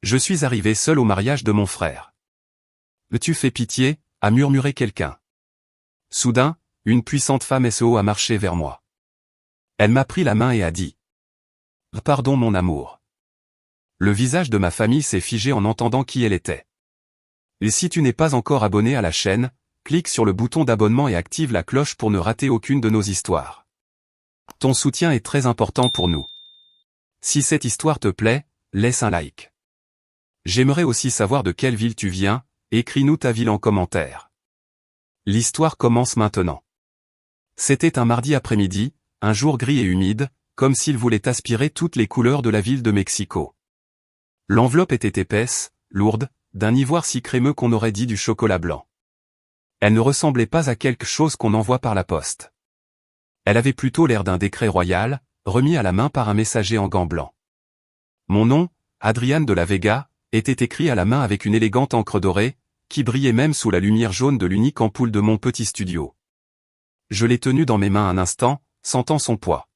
Je suis arrivé seul au mariage de mon frère. Tu fais pitié, a murmuré quelqu'un. Soudain, une puissante femme SO a marché vers moi. Elle m'a pris la main et a dit « Pardon mon amour ». Le visage de ma famille s'est figé en entendant qui elle était. Et si tu n'es pas encore abonné à la chaîne, clique sur le bouton d'abonnement et active la cloche pour ne rater aucune de nos histoires. Ton soutien est très important pour nous. Si cette histoire te plaît, laisse un like. J'aimerais aussi savoir de quelle ville tu viens, écris-nous ta ville en commentaire. L'histoire commence maintenant. C'était un mardi après-midi, un jour gris et humide, comme s'il voulait aspirer toutes les couleurs de la ville de Mexico. L'enveloppe était épaisse, lourde, d'un ivoire si crémeux qu'on aurait dit du chocolat blanc. Elle ne ressemblait pas à quelque chose qu'on envoie par la poste. Elle avait plutôt l'air d'un décret royal, remis à la main par un messager en gants blancs. Mon nom, Adrián de la Vega, était écrit à la main avec une élégante encre dorée, qui brillait même sous la lumière jaune de l'unique ampoule de mon petit studio. Je l'ai tenu dans mes mains un instant, sentant son poids.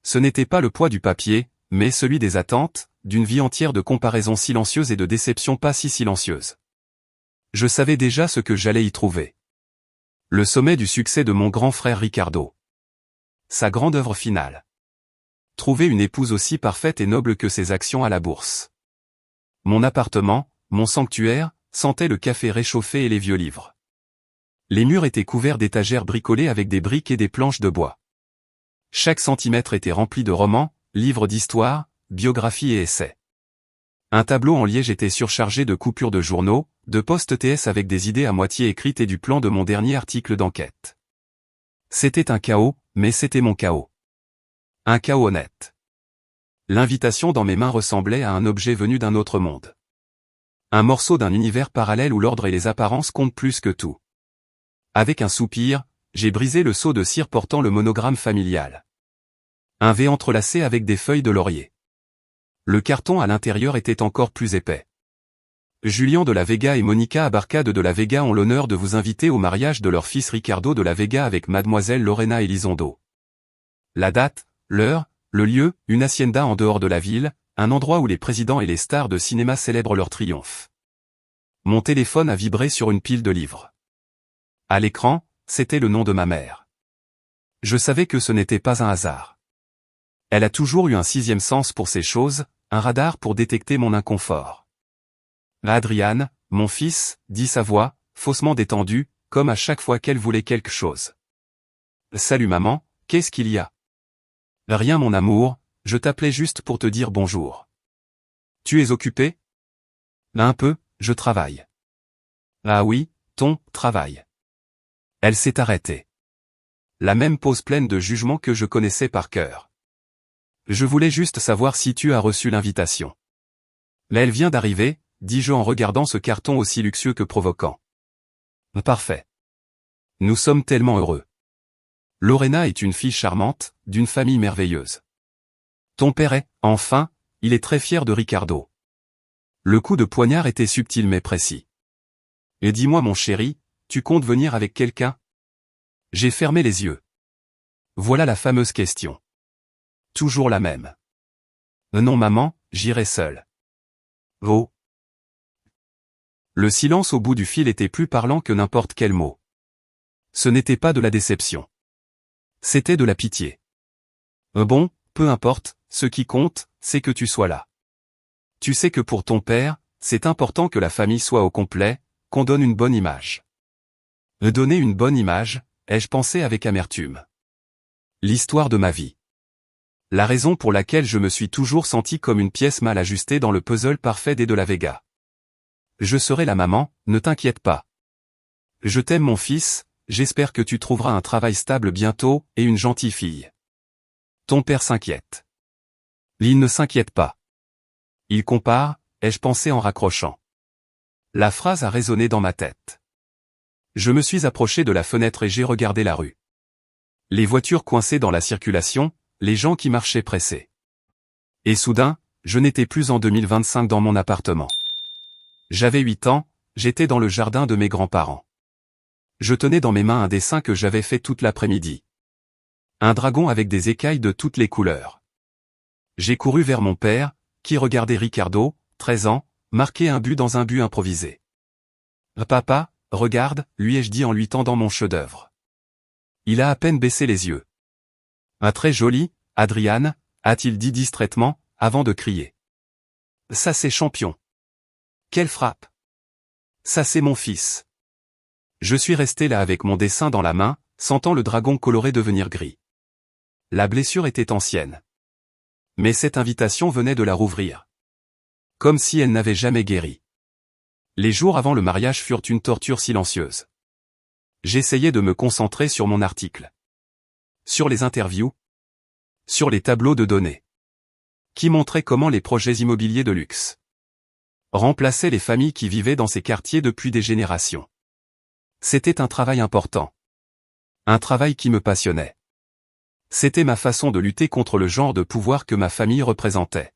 Ce n'était pas le poids du papier, mais celui des attentes, d'une vie entière de comparaisons silencieuses et de déceptions pas si silencieuses. Je savais déjà ce que j'allais y trouver. Le sommet du succès de mon grand frère Ricardo. Sa grande œuvre finale. Trouver une épouse aussi parfaite et noble que ses actions à la bourse. Mon appartement, mon sanctuaire, sentait le café réchauffé et les vieux livres. Les murs étaient couverts d'étagères bricolées avec des briques et des planches de bois. Chaque centimètre était rempli de romans, livres d'histoire, biographies et essais. Un tableau en liège était surchargé de coupures de journaux, de postes TS avec des idées à moitié écrites et du plan de mon dernier article d'enquête. C'était un chaos, mais c'était mon chaos. Un chaos honnête. L'invitation dans mes mains ressemblait à un objet venu d'un autre monde. Un morceau d'un univers parallèle où l'ordre et les apparences comptent plus que tout. Avec un soupir, j'ai brisé le seau de cire portant le monogramme familial. Un V entrelacé avec des feuilles de laurier. Le carton à l'intérieur était encore plus épais. Julián de la Vega et Mónica Abarcade de la Vega ont l'honneur de vous inviter au mariage de leur fils Ricardo de la Vega avec mademoiselle Lorena Elizondo. La date, l'heure, le lieu, une hacienda en dehors de la ville, un endroit où les présidents et les stars de cinéma célèbrent leur triomphe. Mon téléphone a vibré sur une pile de livres. À l'écran, c'était le nom de ma mère. Je savais que ce n'était pas un hasard. Elle a toujours eu un sixième sens pour ces choses, un radar pour détecter mon inconfort. Adrián, mon fils, dit sa voix, faussement détendue, comme à chaque fois qu'elle voulait quelque chose. Salut maman, qu'est-ce qu'il y a? Rien mon amour, je t'appelais juste pour te dire bonjour. Tu es occupé? Un peu, je travaille. Ah oui, ton travail. Elle s'est arrêtée. La même pause pleine de jugement que je connaissais par cœur. Je voulais juste savoir si tu as reçu l'invitation. Mais elle vient d'arriver, dis-je en regardant ce carton aussi luxueux que provoquant. Parfait. Nous sommes tellement heureux. Lorena est une fille charmante, d'une famille merveilleuse. Ton père est, enfin, il est très fier de Ricardo. Le coup de poignard était subtil mais précis. Et dis-moi mon chéri, tu comptes venir avec quelqu'un? J'ai fermé les yeux. Voilà la fameuse question. Toujours la même. Non maman, j'irai seul. Oh. Le silence au bout du fil était plus parlant que n'importe quel mot. Ce n'était pas de la déception. C'était de la pitié. Bon, peu importe, ce qui compte, c'est que tu sois là. Tu sais que pour ton père, c'est important que la famille soit au complet, qu'on donne une bonne image. Donner une bonne image, ai-je pensé avec amertume. L'histoire de ma vie. La raison pour laquelle je me suis toujours senti comme une pièce mal ajustée dans le puzzle parfait des de la Vega. Je serai la maman, ne t'inquiète pas. Je t'aime mon fils, j'espère que tu trouveras un travail stable bientôt, et une gentille fille. Ton père s'inquiète. Il ne s'inquiète pas. Il compare, ai-je pensé en raccrochant. La phrase a résonné dans ma tête. Je me suis approché de la fenêtre et j'ai regardé la rue. Les voitures coincées dans la circulation, les gens qui marchaient pressés. Et soudain, je n'étais plus en 2025 dans mon appartement. J'avais 8 ans, j'étais dans le jardin de mes grands-parents. Je tenais dans mes mains un dessin que j'avais fait toute l'après-midi. Un dragon avec des écailles de toutes les couleurs. J'ai couru vers mon père, qui regardait Ricardo, 13 ans, marqué un but dans un but improvisé. Papa, regarde, lui ai-je dit en lui tendant mon chef-d'œuvre. Il a à peine baissé les yeux. Un très joli, Adrian, a-t-il dit distraitement, avant de crier. Ça c'est champion. Quelle frappe. Ça c'est mon fils. Je suis resté là avec mon dessin dans la main, sentant le dragon coloré devenir gris. La blessure était ancienne. Mais cette invitation venait de la rouvrir. Comme si elle n'avait jamais guéri. Les jours avant le mariage furent une torture silencieuse. J'essayais de me concentrer sur mon article. Sur les interviews. Sur les tableaux de données. Qui montraient comment les projets immobiliers de luxe remplaçaient les familles qui vivaient dans ces quartiers depuis des générations. C'était un travail important. Un travail qui me passionnait. C'était ma façon de lutter contre le genre de pouvoir que ma famille représentait.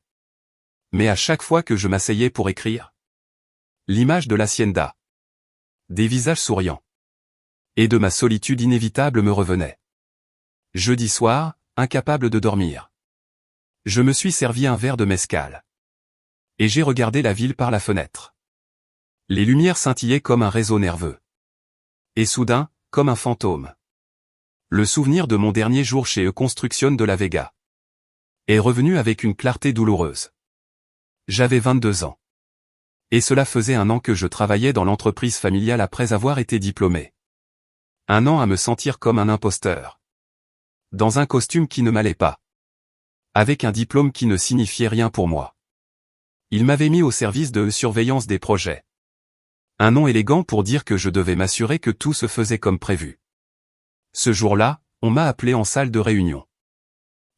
Mais à chaque fois que je m'asseyais pour écrire, l'image de l'hacienda, des visages souriants, et de ma solitude inévitable me revenait. Jeudi soir, incapable de dormir. Je me suis servi un verre de mezcal. Et j'ai regardé la ville par la fenêtre. Les lumières scintillaient comme un réseau nerveux. Et soudain, comme un fantôme. Le souvenir de mon dernier jour chez E-Construction de la Vega est revenu avec une clarté douloureuse. J'avais 22 ans. Et cela faisait 1 an que je travaillais dans l'entreprise familiale après avoir été diplômé. 1 an à me sentir comme un imposteur. Dans un costume qui ne m'allait pas. Avec un diplôme qui ne signifiait rien pour moi. Il m'avait mis au service de surveillance des projets. Un nom élégant pour dire que je devais m'assurer que tout se faisait comme prévu. Ce jour-là, on m'a appelé en salle de réunion.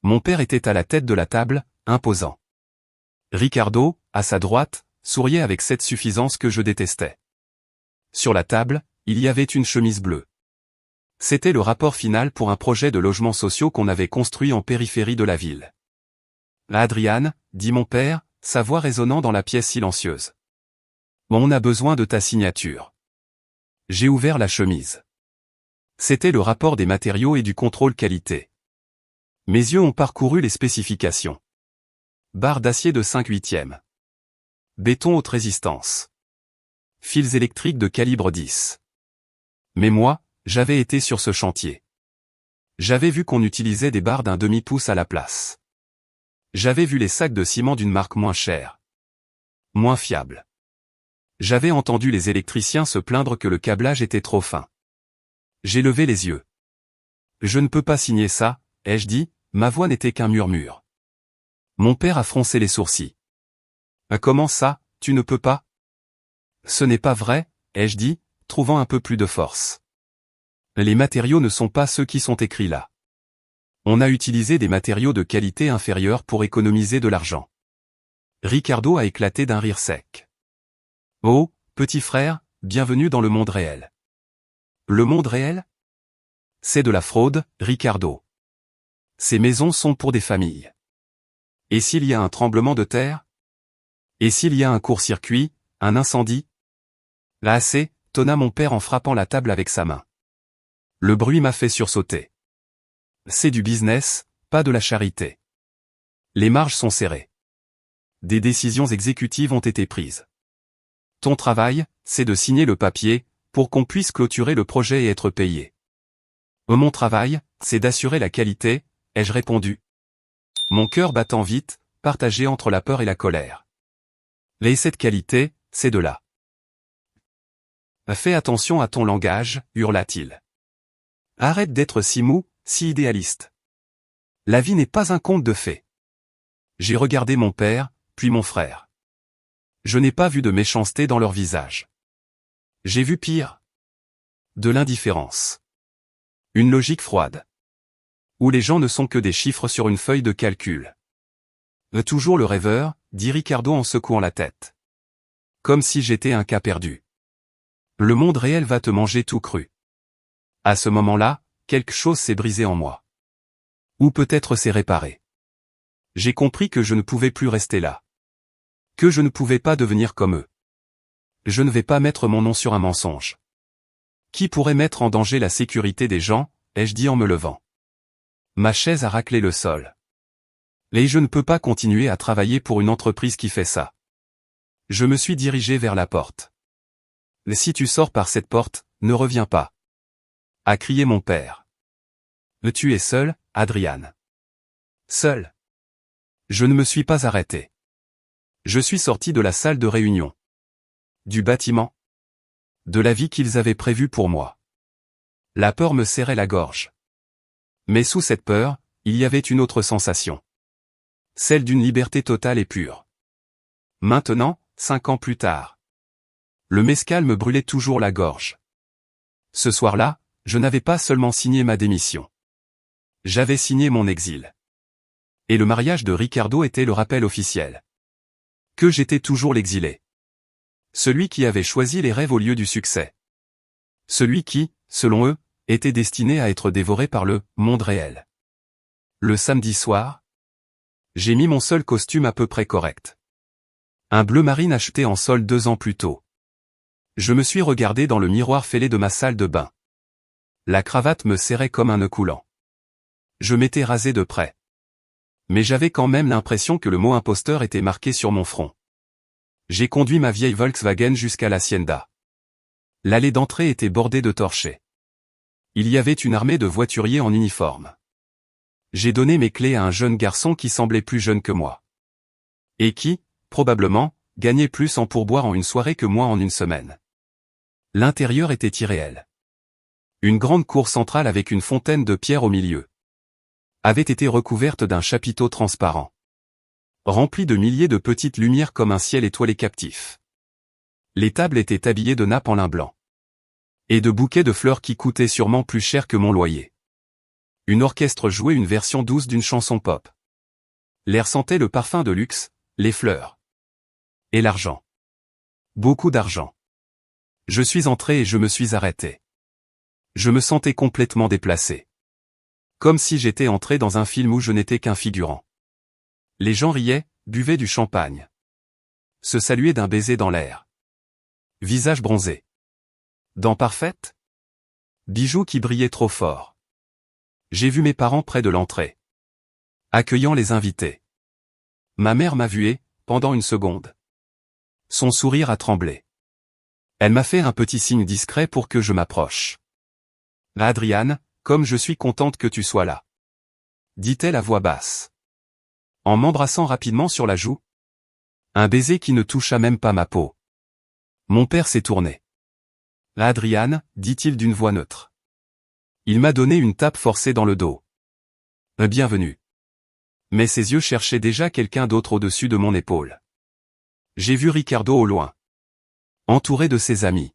Mon père était à la tête de la table, imposant. Ricardo, à sa droite, souriait avec cette suffisance que je détestais. Sur la table, il y avait une chemise bleue. C'était le rapport final pour un projet de logements sociaux qu'on avait construit en périphérie de la ville. Adrian, dit mon père, sa voix résonnant dans la pièce silencieuse. On a besoin de ta signature. J'ai ouvert la chemise. C'était le rapport des matériaux et du contrôle qualité. Mes yeux ont parcouru les spécifications. Barre d'acier de 5/8. Béton haute résistance. Fils électriques de calibre 10. Mais moi, j'avais été sur ce chantier. J'avais vu qu'on utilisait des barres d'1 demi-pouce à la place. J'avais vu les sacs de ciment d'une marque moins chère. Moins fiable. J'avais entendu les électriciens se plaindre que le câblage était trop fin. J'ai levé les yeux. Je ne peux pas signer ça, ai-je dit, ma voix n'était qu'un murmure. Mon père a froncé les sourcils. Comment ça, tu ne peux pas? Ce n'est pas vrai, ai-je dit, trouvant un peu plus de force. Les matériaux ne sont pas ceux qui sont écrits là. On a utilisé des matériaux de qualité inférieure pour économiser de l'argent. Ricardo a éclaté d'un rire sec. Oh, petit frère, bienvenue dans le monde réel. Le monde réel? C'est de la fraude, Ricardo. Ces maisons sont pour des familles. Et s'il y a un tremblement de terre? Et s'il y a un court-circuit, un incendie? Là assez, tonna mon père en frappant la table avec sa main. Le bruit m'a fait sursauter. C'est du business, pas de la charité. Les marges sont serrées. Des décisions exécutives ont été prises. Ton travail, c'est de signer le papier, pour qu'on puisse clôturer le projet et être payé. Mon travail, c'est d'assurer la qualité, ai-je répondu. Mon cœur battant vite, partagé entre la peur et la colère. Et cette qualité, c'est de là. Fais attention à ton langage, hurla-t-il. Arrête d'être si mou, si idéaliste. La vie n'est pas un conte de fées. J'ai regardé mon père, puis mon frère. Je n'ai pas vu de méchanceté dans leur visage. J'ai vu pire. De l'indifférence. Une logique froide. Où les gens ne sont que des chiffres sur une feuille de calcul. Toujours le rêveur, dit Ricardo en secouant la tête. Comme si j'étais un cas perdu. Le monde réel va te manger tout cru. À ce moment-là, quelque chose s'est brisé en moi. Ou peut-être s'est réparé. J'ai compris que je ne pouvais plus rester là. Que je ne pouvais pas devenir comme eux. Je ne vais pas mettre mon nom sur un mensonge. Qui pourrait mettre en danger la sécurité des gens, ai-je dit en me levant. Ma chaise a raclé le sol. Et je ne peux pas continuer à travailler pour une entreprise qui fait ça. Je me suis dirigé vers la porte. « Si tu sors par cette porte, ne reviens pas. » a crié mon père. « Tu es seul, Adrian. »« Seul. » Je ne me suis pas arrêté. Je suis sorti de la salle de réunion. Du bâtiment. De la vie qu'ils avaient prévue pour moi. La peur me serrait la gorge. Mais sous cette peur, il y avait une autre sensation. Celle d'une liberté totale et pure. Maintenant, 5 ans plus tard. Le mescal me brûlait toujours la gorge. Ce soir-là, je n'avais pas seulement signé ma démission. J'avais signé mon exil. Et le mariage de Ricardo était le rappel officiel. Que j'étais toujours l'exilé. Celui qui avait choisi les rêves au lieu du succès. Celui qui, selon eux, était destiné à être dévoré par le monde réel. Le samedi soir, j'ai mis mon seul costume à peu près correct. Un bleu marine acheté en solde 2 ans plus tôt. Je me suis regardé dans le miroir fêlé de ma salle de bain. La cravate me serrait comme un nœud coulant. Je m'étais rasé de près. Mais j'avais quand même l'impression que le mot imposteur était marqué sur mon front. J'ai conduit ma vieille Volkswagen jusqu'à l'Hacienda. L'allée d'entrée était bordée de torchers. Il y avait une armée de voituriers en uniforme. J'ai donné mes clés à un jeune garçon qui semblait plus jeune que moi. Et qui, probablement, gagnait plus en pourboire en une soirée que moi en une semaine. L'intérieur était irréel. Une grande cour centrale avec une fontaine de pierre au milieu avait été recouverte d'un chapiteau transparent. Rempli de milliers de petites lumières comme un ciel étoilé captif. Les tables étaient habillées de nappes en lin blanc. Et de bouquets de fleurs qui coûtaient sûrement plus cher que mon loyer. Une orchestre jouait une version douce d'une chanson pop. L'air sentait le parfum de luxe, les fleurs. Et l'argent. Beaucoup d'argent. Je suis entré et je me suis arrêté. Je me sentais complètement déplacé. Comme si j'étais entré dans un film où je n'étais qu'un figurant. Les gens riaient, buvaient du champagne. Se saluaient d'un baiser dans l'air. Visage bronzé. Dents parfaites. Bijoux qui brillaient trop fort. J'ai vu mes parents près de l'entrée. Accueillant les invités. Ma mère m'a vu et, pendant une seconde. Son sourire a tremblé. Elle m'a fait un petit signe discret pour que je m'approche. « Adrian, comme je suis contente que tu sois là. » dit-elle à voix basse. En m'embrassant rapidement sur la joue. Un baiser qui ne toucha même pas ma peau. Mon père s'est tourné. « Adrian, dit-il d'une voix neutre. Il m'a donné une tape forcée dans le dos. « Bienvenue. » Mais ses yeux cherchaient déjà quelqu'un d'autre au-dessus de mon épaule. J'ai vu Ricardo au loin. Entouré de ses amis.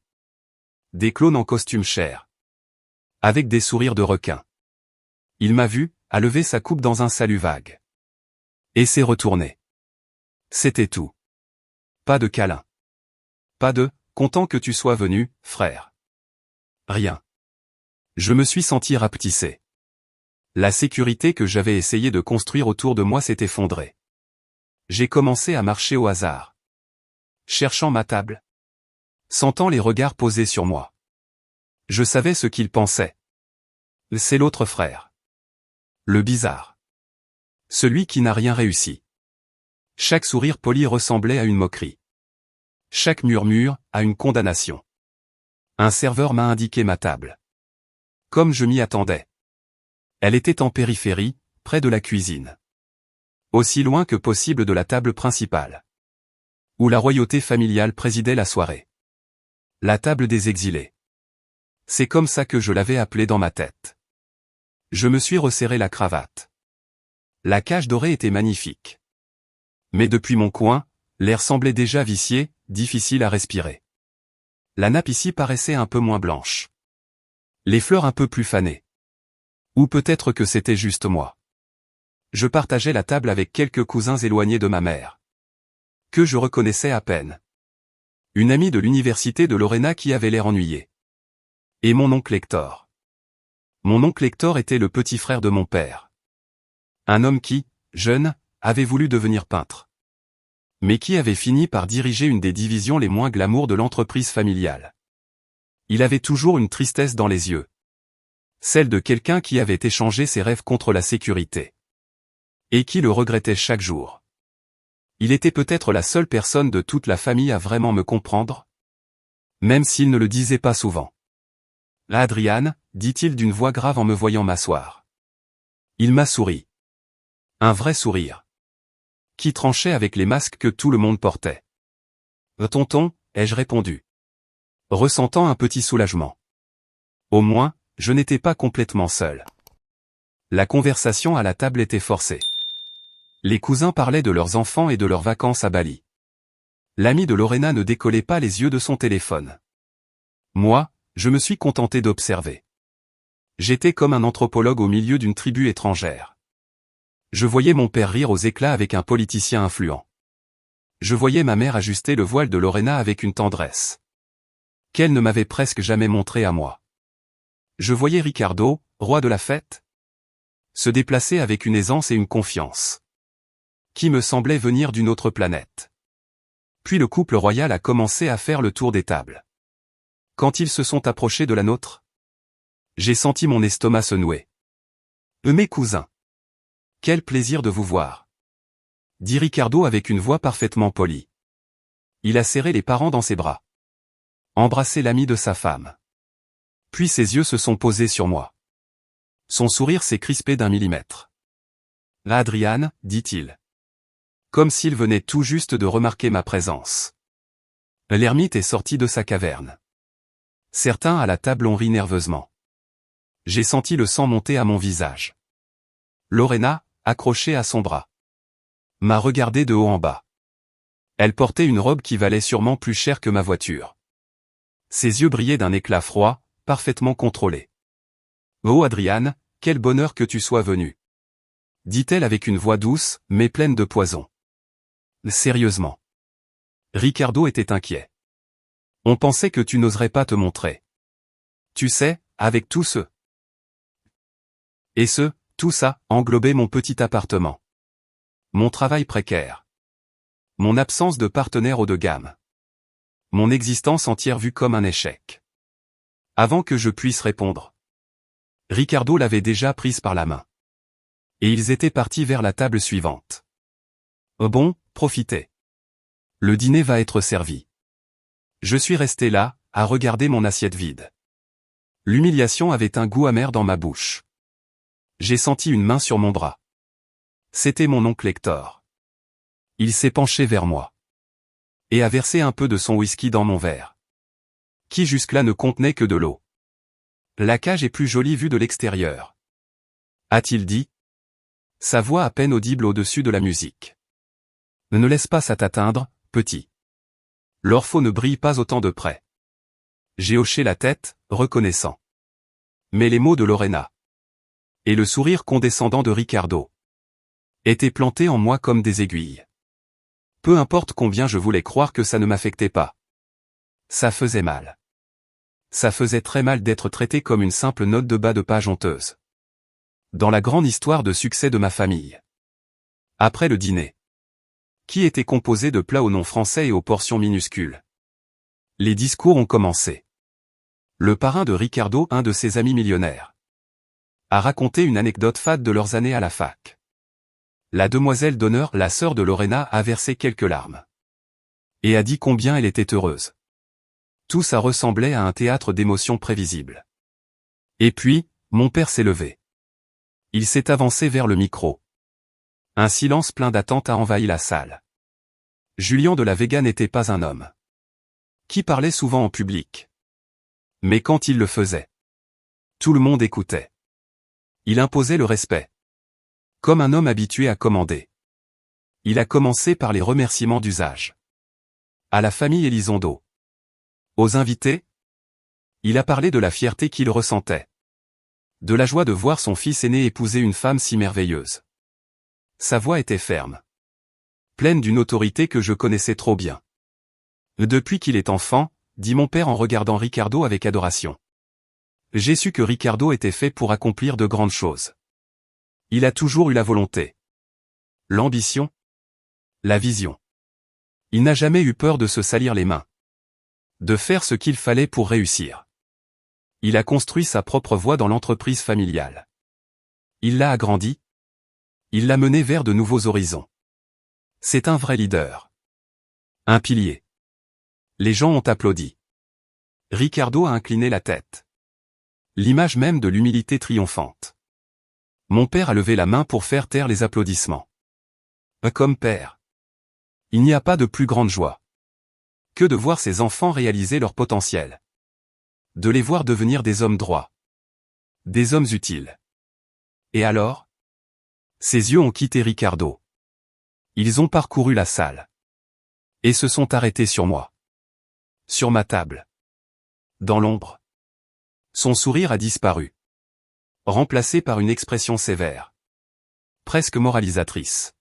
Des clowns en costume cher. Avec des sourires de requin. Il m'a vu, a levé sa coupe dans un salut vague. Et s'est retourné. C'était tout. Pas de câlin. Pas de « content que tu sois venu, frère ». Rien. Je me suis senti rapetissé. La sécurité que j'avais essayé de construire autour de moi s'est effondrée. J'ai commencé à marcher au hasard. Cherchant ma table. Sentant les regards posés sur moi. Je savais ce qu'ils pensaient. C'est l'autre frère. Le bizarre. Celui qui n'a rien réussi. Chaque sourire poli ressemblait à une moquerie. Chaque murmure, à une condamnation. Un serveur m'a indiqué ma table. Comme je m'y attendais. Elle était en périphérie, près de la cuisine. Aussi loin que possible de la table principale. Où la royauté familiale présidait la soirée. La table des exilés. C'est comme ça que je l'avais appelée dans ma tête. Je me suis resserré la cravate. La cage dorée était magnifique. Mais depuis mon coin, l'air semblait déjà vicié, difficile à respirer. La nappe ici paraissait un peu moins blanche. Les fleurs un peu plus fanées. Ou peut-être que c'était juste moi. Je partageais la table avec quelques cousins éloignés de ma mère. Que je reconnaissais à peine. Une amie de l'université de Lorena qui avait l'air ennuyée. Et mon oncle Hector. Mon oncle Hector était le petit frère de mon père. Un homme qui, jeune, avait voulu devenir peintre. Mais qui avait fini par diriger une des divisions les moins glamour de l'entreprise familiale. Il avait toujours une tristesse dans les yeux. Celle de quelqu'un qui avait échangé ses rêves contre la sécurité. Et qui le regrettait chaque jour. Il était peut-être la seule personne de toute la famille à vraiment me comprendre, même s'il ne le disait pas souvent. « Adrian », dit-il d'une voix grave en me voyant m'asseoir. Il m'a souri. Un vrai sourire. Qui tranchait avec les masques que tout le monde portait. « Tonton », ai-je répondu. Ressentant un petit soulagement. Au moins, je n'étais pas complètement seul. La conversation à la table était forcée. Les cousins parlaient de leurs enfants et de leurs vacances à Bali. L'ami de Lorena ne décollait pas les yeux de son téléphone. Moi, je me suis contenté d'observer. J'étais comme un anthropologue au milieu d'une tribu étrangère. Je voyais mon père rire aux éclats avec un politicien influent. Je voyais ma mère ajuster le voile de Lorena avec une tendresse qu'elle ne m'avait presque jamais montrée à moi. Je voyais Ricardo, roi de la fête, se déplacer avec une aisance et une confiance qui me semblait venir d'une autre planète. Puis le couple royal a commencé à faire le tour des tables. Quand ils se sont approchés de la nôtre, j'ai senti mon estomac se nouer. « Mes cousins. Quel plaisir de vous voir !» dit Ricardo avec une voix parfaitement polie. Il a serré les parents dans ses bras. Embrassé l'ami de sa femme. Puis ses yeux se sont posés sur moi. Son sourire s'est crispé d'1 millimètre. « Adrian », dit-il. Comme s'il venait tout juste de remarquer ma présence. L'ermite est sorti de sa caverne. Certains à la table ont ri nerveusement. J'ai senti le sang monter à mon visage. Lorena, accrochée à son bras, m'a regardé de haut en bas. Elle portait une robe qui valait sûrement plus cher que ma voiture. Ses yeux brillaient d'un éclat froid, parfaitement contrôlé. « Oh Adrian, quel bonheur que tu sois venu !» dit-elle avec une voix douce, mais pleine de poison. Sérieusement. Ricardo était inquiet. On pensait que tu n'oserais pas te montrer. Tu sais, avec tout ce... Et tout ça, englobait mon petit appartement. Mon travail précaire. Mon absence de partenaire haut de gamme. Mon existence entière vue comme un échec. Avant que je puisse répondre, Ricardo l'avait déjà prise par la main. Et ils étaient partis vers la table suivante. Oh bon, profitez. Le dîner va être servi. Je suis resté là, à regarder mon assiette vide. L'humiliation avait un goût amer dans ma bouche. J'ai senti une main sur mon bras. C'était mon oncle Hector. Il s'est penché vers moi. Et a versé un peu de son whisky dans mon verre. Qui jusque-là ne contenait que de l'eau. La cage est plus jolie vue de l'extérieur. A-t-il dit? Sa voix à peine audible au-dessus de la musique. Ne laisse pas ça t'atteindre, petit. L'orpho ne brille pas autant de près. J'ai hoché la tête, reconnaissant. Mais les mots de Lorena et le sourire condescendant de Ricardo étaient plantés en moi comme des aiguilles. Peu importe combien je voulais croire que ça ne m'affectait pas. Ça faisait mal. Ça faisait très mal d'être traité comme une simple note de bas de page honteuse. Dans la grande histoire de succès de ma famille. Après le dîner, qui était composé de plats aux noms français et aux portions minuscules, les discours ont commencé. Le parrain de Ricardo, un de ses amis millionnaires, a raconté une anecdote fade de leurs années à la fac. La demoiselle d'honneur, la sœur de Lorena, a versé quelques larmes. Et a dit combien elle était heureuse. Tout ça ressemblait à un théâtre d'émotions prévisibles. Et puis, mon père s'est levé. Il s'est avancé vers le micro. Un silence plein d'attente a envahi la salle. Julien de la Vega n'était pas un homme qui parlait souvent en public. Mais quand il le faisait, tout le monde écoutait. Il imposait le respect. Comme un homme habitué à commander. Il a commencé par les remerciements d'usage. À la famille Elizondo. Aux invités, il a parlé de la fierté qu'il ressentait. De la joie de voir son fils aîné épouser une femme si merveilleuse. Sa voix était ferme. Pleine d'une autorité que je connaissais trop bien. Depuis qu'il est enfant, dit mon père en regardant Ricardo avec adoration. J'ai su que Ricardo était fait pour accomplir de grandes choses. Il a toujours eu la volonté. L'ambition. La vision. Il n'a jamais eu peur de se salir les mains. De faire ce qu'il fallait pour réussir. Il a construit sa propre voie dans l'entreprise familiale. Il l'a agrandie. Il l'a menée vers de nouveaux horizons. C'est un vrai leader. Un pilier. Les gens ont applaudi. Ricardo a incliné la tête. L'image même de l'humilité triomphante. Mon père a levé la main pour faire taire les applaudissements. Comme père. Il n'y a pas de plus grande joie que de voir ses enfants réaliser leur potentiel. De les voir devenir des hommes droits. Des hommes utiles. Et alors? Ses yeux ont quitté Ricardo. Ils ont parcouru la salle. Et se sont arrêtés sur moi. Sur ma table. Dans l'ombre. Son sourire a disparu. Remplacé par une expression sévère. Presque moralisatrice.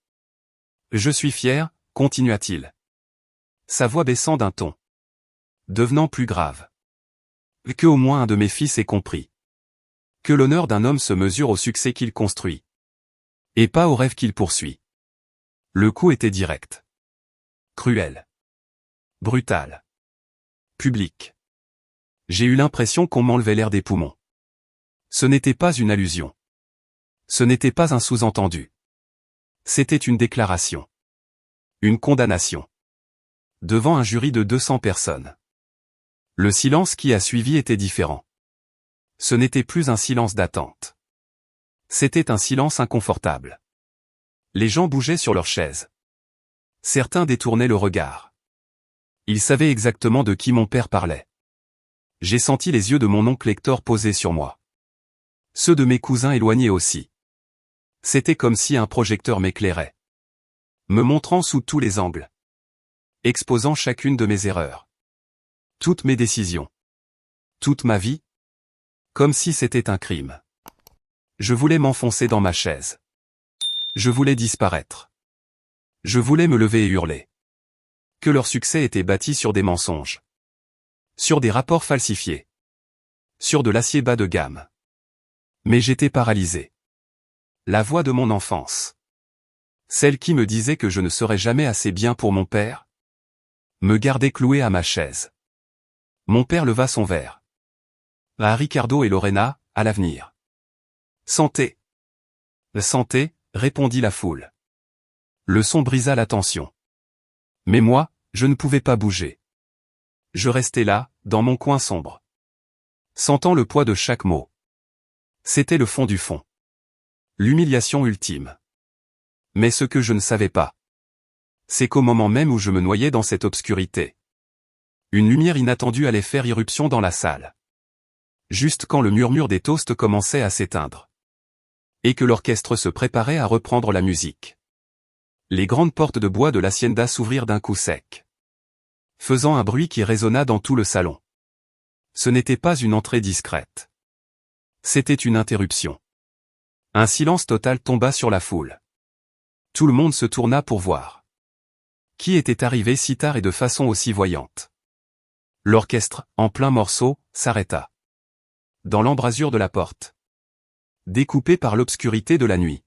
Je suis fier, continua-t-il. Sa voix baissant d'un ton. Devenant plus grave. Que au moins un de mes fils ait compris. Que l'honneur d'un homme se mesure au succès qu'il construit. Et pas au rêve qu'il poursuit. Le coup était direct. Cruel. Brutal. Public. J'ai eu l'impression qu'on m'enlevait l'air des poumons. Ce n'était pas une allusion. Ce n'était pas un sous-entendu. C'était une déclaration. Une condamnation. Devant un jury de 200 personnes. Le silence qui a suivi était différent. Ce n'était plus un silence d'attente. C'était un silence inconfortable. Les gens bougeaient sur leurs chaises. Certains détournaient le regard. Ils savaient exactement de qui mon père parlait. J'ai senti les yeux de mon oncle Hector posés sur moi. Ceux de mes cousins éloignés aussi. C'était comme si un projecteur m'éclairait. Me montrant sous tous les angles. Exposant chacune de mes erreurs. Toutes mes décisions. Toute ma vie. Comme si c'était un crime. Je voulais m'enfoncer dans ma chaise. Je voulais disparaître. Je voulais me lever et hurler. Que leur succès était bâti sur des mensonges. Sur des rapports falsifiés. Sur de l'acier bas de gamme. Mais j'étais paralysé. La voix de mon enfance. Celle qui me disait que je ne serais jamais assez bien pour mon père. Me gardait cloué à ma chaise. Mon père leva son verre. À Ricardo et Lorena, à l'avenir. Santé. Santé, répondit la foule. Le son brisa la tension. Mais moi, je ne pouvais pas bouger. Je restais là, dans mon coin sombre. Sentant le poids de chaque mot. C'était le fond du fond. L'humiliation ultime. Mais ce que je ne savais pas, c'est qu'au moment même où je me noyais dans cette obscurité, une lumière inattendue allait faire irruption dans la salle. Juste quand le murmure des toasts commençait à s'éteindre. Et que l'orchestre se préparait à reprendre la musique. Les grandes portes de bois de l'hacienda s'ouvrirent d'un coup sec. Faisant un bruit qui résonna dans tout le salon. Ce n'était pas une entrée discrète. C'était une interruption. Un silence total tomba sur la foule. Tout le monde se tourna pour voir. Qui était arrivé si tard et de façon aussi voyante? L'orchestre, en plein morceau, s'arrêta. Dans l'embrasure de la porte. Découpée par l'obscurité de la nuit.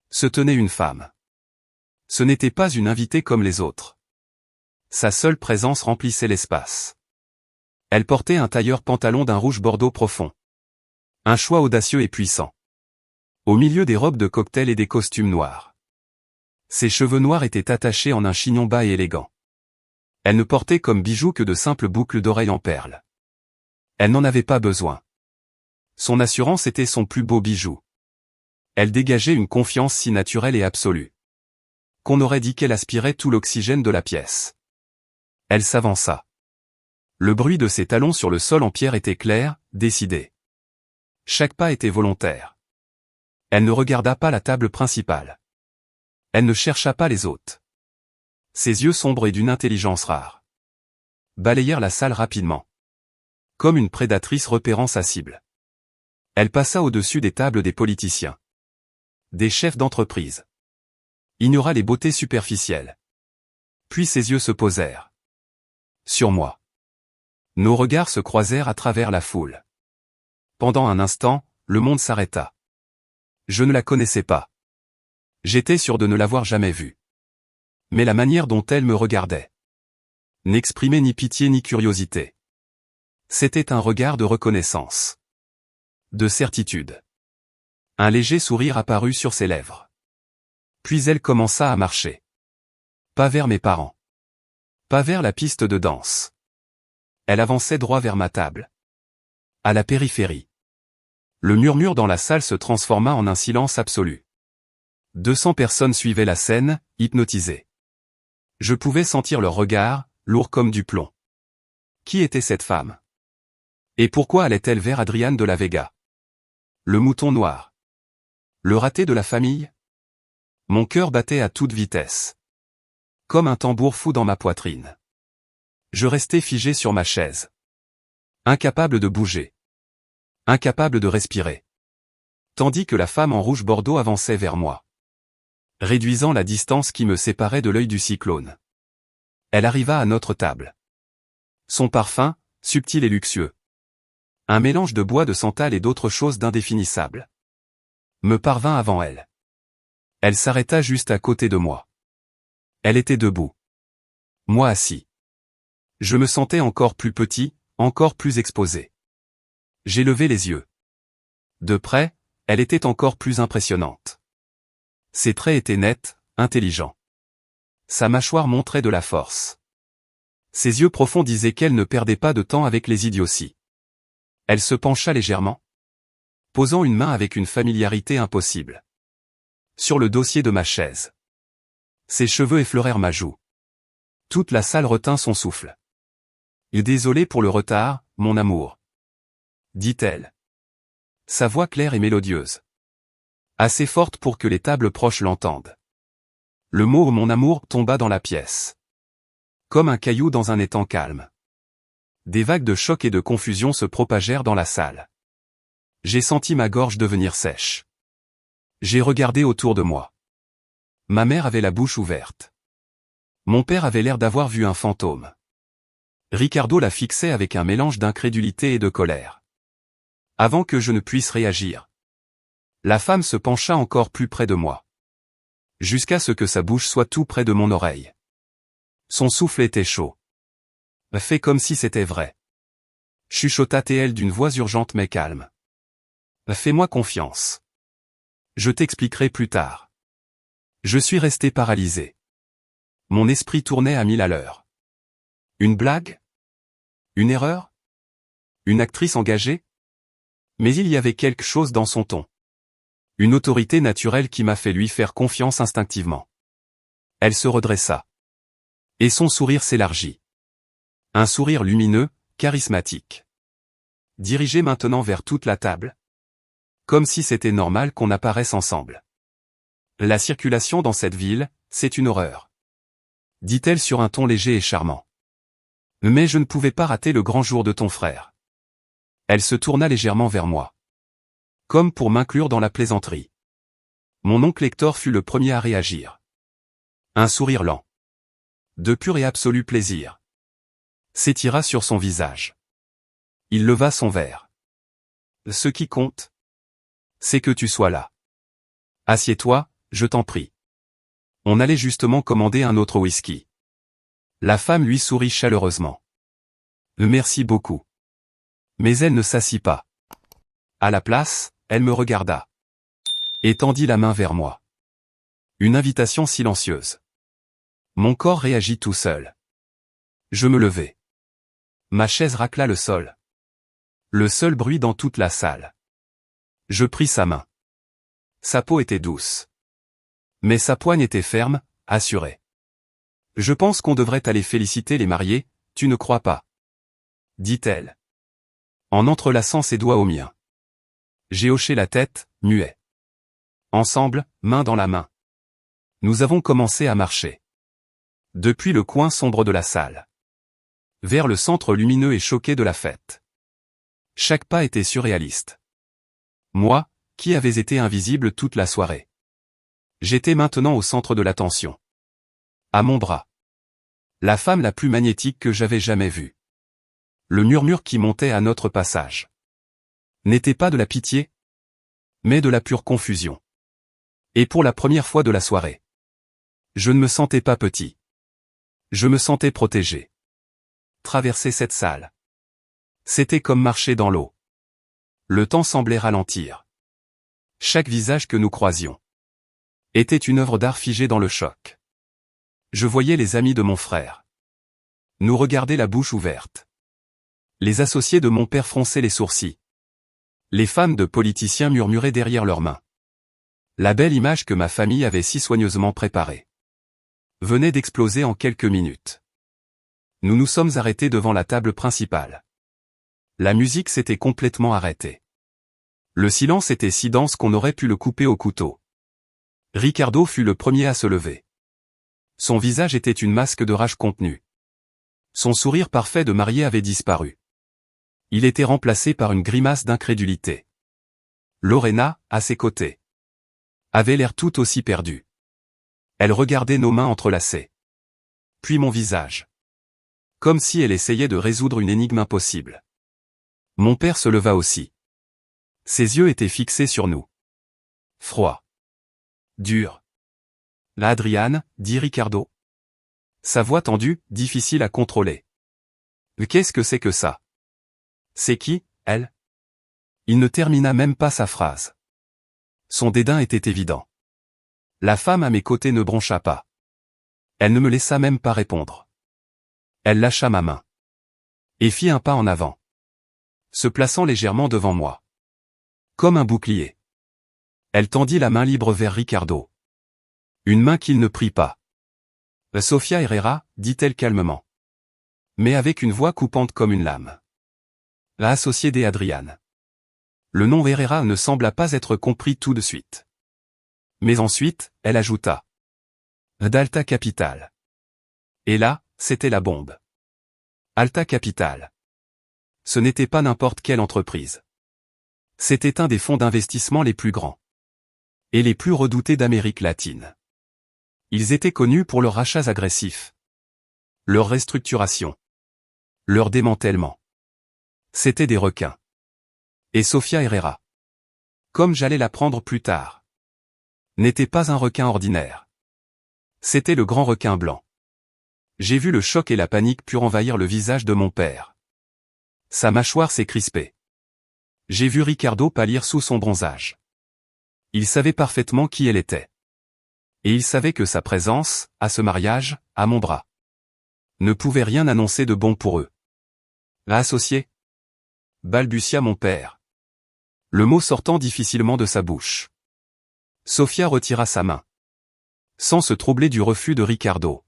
Se tenait une femme. Ce n'était pas une invitée comme les autres. Sa seule présence remplissait l'espace. Elle portait un tailleur pantalon d'un rouge bordeaux profond. Un choix audacieux et puissant. Au milieu des robes de cocktail et des costumes noirs. Ses cheveux noirs étaient attachés en un chignon bas et élégant. Elle ne portait comme bijoux que de simples boucles d'oreilles en perles. Elle n'en avait pas besoin. Son assurance était son plus beau bijou. Elle dégageait une confiance si naturelle et absolue. Qu'on aurait dit qu'elle aspirait tout l'oxygène de la pièce. Elle s'avança. Le bruit de ses talons sur le sol en pierre était clair, décidé. Chaque pas était volontaire. Elle ne regarda pas la table principale. Elle ne chercha pas les hôtes. Ses yeux sombres et d'une intelligence rare balayèrent la salle rapidement. Comme une prédatrice repérant sa cible. Elle passa au-dessus des tables des politiciens. Des chefs d'entreprise. Ignora les beautés superficielles. Puis ses yeux se posèrent. Sur moi. Nos regards se croisèrent à travers la foule. Pendant un instant, le monde s'arrêta. Je ne la connaissais pas. J'étais sûr de ne l'avoir jamais vue. Mais la manière dont elle me regardait n'exprimait ni pitié ni curiosité. C'était un regard de reconnaissance. De certitude. Un léger sourire apparut sur ses lèvres. Puis elle commença à marcher. Pas vers mes parents. Pas vers la piste de danse. Elle avançait droit vers ma table. À la périphérie. Le murmure dans la salle se transforma en un silence absolu. 200 personnes suivaient la scène, hypnotisées. Je pouvais sentir leur regard, lourd comme du plomb. Qui était cette femme? Et pourquoi allait-elle vers Adriane de la Vega? Le mouton noir. Le raté de la famille? Mon cœur battait à toute vitesse. Comme un tambour fou dans ma poitrine. Je restais figé sur ma chaise. Incapable de bouger. Incapable de respirer. Tandis que la femme en rouge bordeaux avançait vers moi. Réduisant la distance qui me séparait de l'œil du cyclone. Elle arriva à notre table. Son parfum, subtil et luxueux. Un mélange de bois de santal et d'autres choses d'indéfinissables. Me parvint avant elle. Elle s'arrêta juste à côté de moi. Elle était debout. Moi assis. Je me sentais encore plus petit, encore plus exposé. J'ai levé les yeux. De près, elle était encore plus impressionnante. Ses traits étaient nets, intelligents. Sa mâchoire montrait de la force. Ses yeux profonds disaient qu'elle ne perdait pas de temps avec les idioties. Elle se pencha légèrement, posant une main avec une familiarité impossible. Sur le dossier de ma chaise. Ses cheveux effleurèrent ma joue. Toute la salle retint son souffle. « Désolé pour le retard, mon amour. » dit-elle. Sa voix claire et mélodieuse. Assez forte pour que les tables proches l'entendent. Le mot « mon amour » tomba dans la pièce. Comme un caillou dans un étang calme. Des vagues de choc et de confusion se propagèrent dans la salle. J'ai senti ma gorge devenir sèche. J'ai regardé autour de moi. Ma mère avait la bouche ouverte. Mon père avait l'air d'avoir vu un fantôme. Ricardo la fixait avec un mélange d'incrédulité et de colère. Avant que je ne puisse réagir. La femme se pencha encore plus près de moi. Jusqu'à ce que sa bouche soit tout près de mon oreille. Son souffle était chaud. Fais comme si c'était vrai. Chuchota-t-elle d'une voix urgente mais calme. Fais-moi confiance. Je t'expliquerai plus tard. Je suis resté paralysé. Mon esprit tournait à 1000 à l'heure. Une blague? Une erreur? Une actrice engagée? Mais il y avait quelque chose dans son ton. Une autorité naturelle qui m'a fait lui faire confiance instinctivement. Elle se redressa. Et son sourire s'élargit. Un sourire lumineux, charismatique. Dirigé maintenant vers toute la table. Comme si c'était normal qu'on apparaisse ensemble. La circulation dans cette ville, c'est une horreur. Dit-elle sur un ton léger et charmant. Mais je ne pouvais pas rater le grand jour de ton frère. Elle se tourna légèrement vers moi. Comme pour m'inclure dans la plaisanterie. Mon oncle Hector fut le premier à réagir. Un sourire lent. De pur et absolu plaisir. S'étira sur son visage. Il leva son verre. Ce qui compte, c'est que tu sois là. Assieds-toi, je t'en prie. On allait justement commander un autre whisky. La femme lui sourit chaleureusement. Merci beaucoup. Mais elle ne s'assit pas. À la place, elle me regarda. Et tendit la main vers moi. Une invitation silencieuse. Mon corps réagit tout seul. Je me levai. Ma chaise racla le sol. Le seul bruit dans toute la salle. Je pris sa main. Sa peau était douce. Mais sa poigne était ferme, assurée. Je pense qu'on devrait aller féliciter les mariés, tu ne crois pas? Dit-elle. En entrelaçant ses doigts aux miens. J'ai hoché la tête, muet. Ensemble, main dans la main. Nous avons commencé à marcher. Depuis le coin sombre de la salle. Vers le centre lumineux et choqué de la fête. Chaque pas était surréaliste. Moi, qui avais été invisible toute la soirée. J'étais maintenant au centre de l'attention. À mon bras. La femme la plus magnétique que j'avais jamais vue. Le murmure qui montait à notre passage. N'était pas de la pitié, mais de la pure confusion. Et pour la première fois de la soirée. Je ne me sentais pas petit. Je me sentais protégé. Traverser cette salle. C'était comme marcher dans l'eau. Le temps semblait ralentir. Chaque visage que nous croisions était une œuvre d'art figée dans le choc. Je voyais les amis de mon frère nous regarder la bouche ouverte. Les associés de mon père fronçaient les sourcils. Les femmes de politiciens murmuraient derrière leurs mains. La belle image que ma famille avait si soigneusement préparée venait d'exploser en quelques minutes. Nous nous sommes arrêtés devant la table principale. La musique s'était complètement arrêtée. Le silence était si dense qu'on aurait pu le couper au couteau. Ricardo fut le premier à se lever. Son visage était une masque de rage contenue. Son sourire parfait de marié avait disparu. Il était remplacé par une grimace d'incrédulité. Lorena, à ses côtés, avait l'air tout aussi perdue. Elle regardait nos mains entrelacées. Puis mon visage. Comme si elle essayait de résoudre une énigme impossible. Mon père se leva aussi. Ses yeux étaient fixés sur nous. Froid. Dur. La Adriane, dit Ricardo. Sa voix tendue, difficile à contrôler. Qu'est-ce que c'est que ça? C'est qui, elle? Il ne termina même pas sa phrase. Son dédain était évident. La femme à mes côtés ne broncha pas. Elle ne me laissa même pas répondre. Elle lâcha ma main. Et fit un pas en avant. Se plaçant légèrement devant moi. Comme un bouclier. Elle tendit la main libre vers Ricardo. Une main qu'il ne prit pas. Sofia Herrera, dit-elle calmement. Mais avec une voix coupante comme une lame. La associée des Adriane. Le nom Herrera ne sembla pas être compris tout de suite. Mais ensuite, elle ajouta. D'Alta Capital. Et là, c'était la bombe. Alta Capital. Ce n'était pas n'importe quelle entreprise. C'était un des fonds d'investissement les plus grands. Et les plus redoutés d'Amérique latine. Ils étaient connus pour leurs rachats agressifs. Leur restructuration. Leur démantèlement. C'étaient des requins. Et Sofia Herrera, comme j'allais l'apprendre plus tard, n'était pas un requin ordinaire. C'était le grand requin blanc. J'ai vu le choc et la panique pure envahir le visage de mon père. Sa mâchoire s'est crispée. J'ai vu Ricardo pâlir sous son bronzage. Il savait parfaitement qui elle était. Et il savait que sa présence, à ce mariage, à mon bras, ne pouvait rien annoncer de bon pour eux. Associé, balbutia mon père. Le mot sortant difficilement de sa bouche. Sofia retira sa main. Sans se troubler du refus de Ricardo.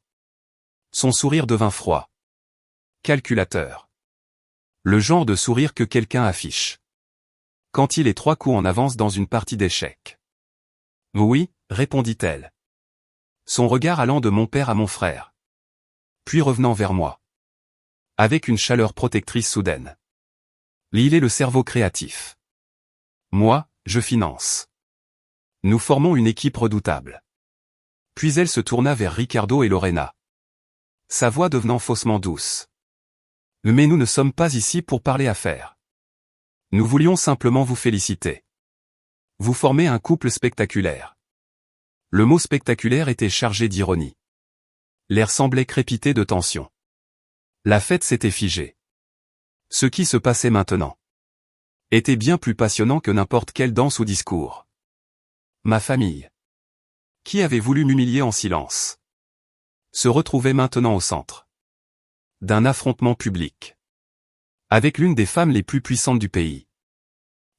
Son sourire devint froid. Calculateur. Le genre de sourire que quelqu'un affiche quand il est 3 coups en avance dans une partie d'échecs. Oui, répondit-elle. Son regard allant de mon père à mon frère. Puis revenant vers moi. Avec une chaleur protectrice soudaine. Il est le cerveau créatif. Moi, je finance. Nous formons une équipe redoutable. Puis elle se tourna vers Ricardo et Lorena. Sa voix devenant faussement douce. Mais nous ne sommes pas ici pour parler affaires. Nous voulions simplement vous féliciter. Vous formez un couple spectaculaire. Le mot spectaculaire était chargé d'ironie. L'air semblait crépiter de tension. La fête s'était figée. Ce qui se passait maintenant était bien plus passionnant que n'importe quelle danse ou discours. Ma famille, qui avait voulu m'humilier en silence, se retrouvait maintenant au centre d'un affrontement public avec l'une des femmes les plus puissantes du pays.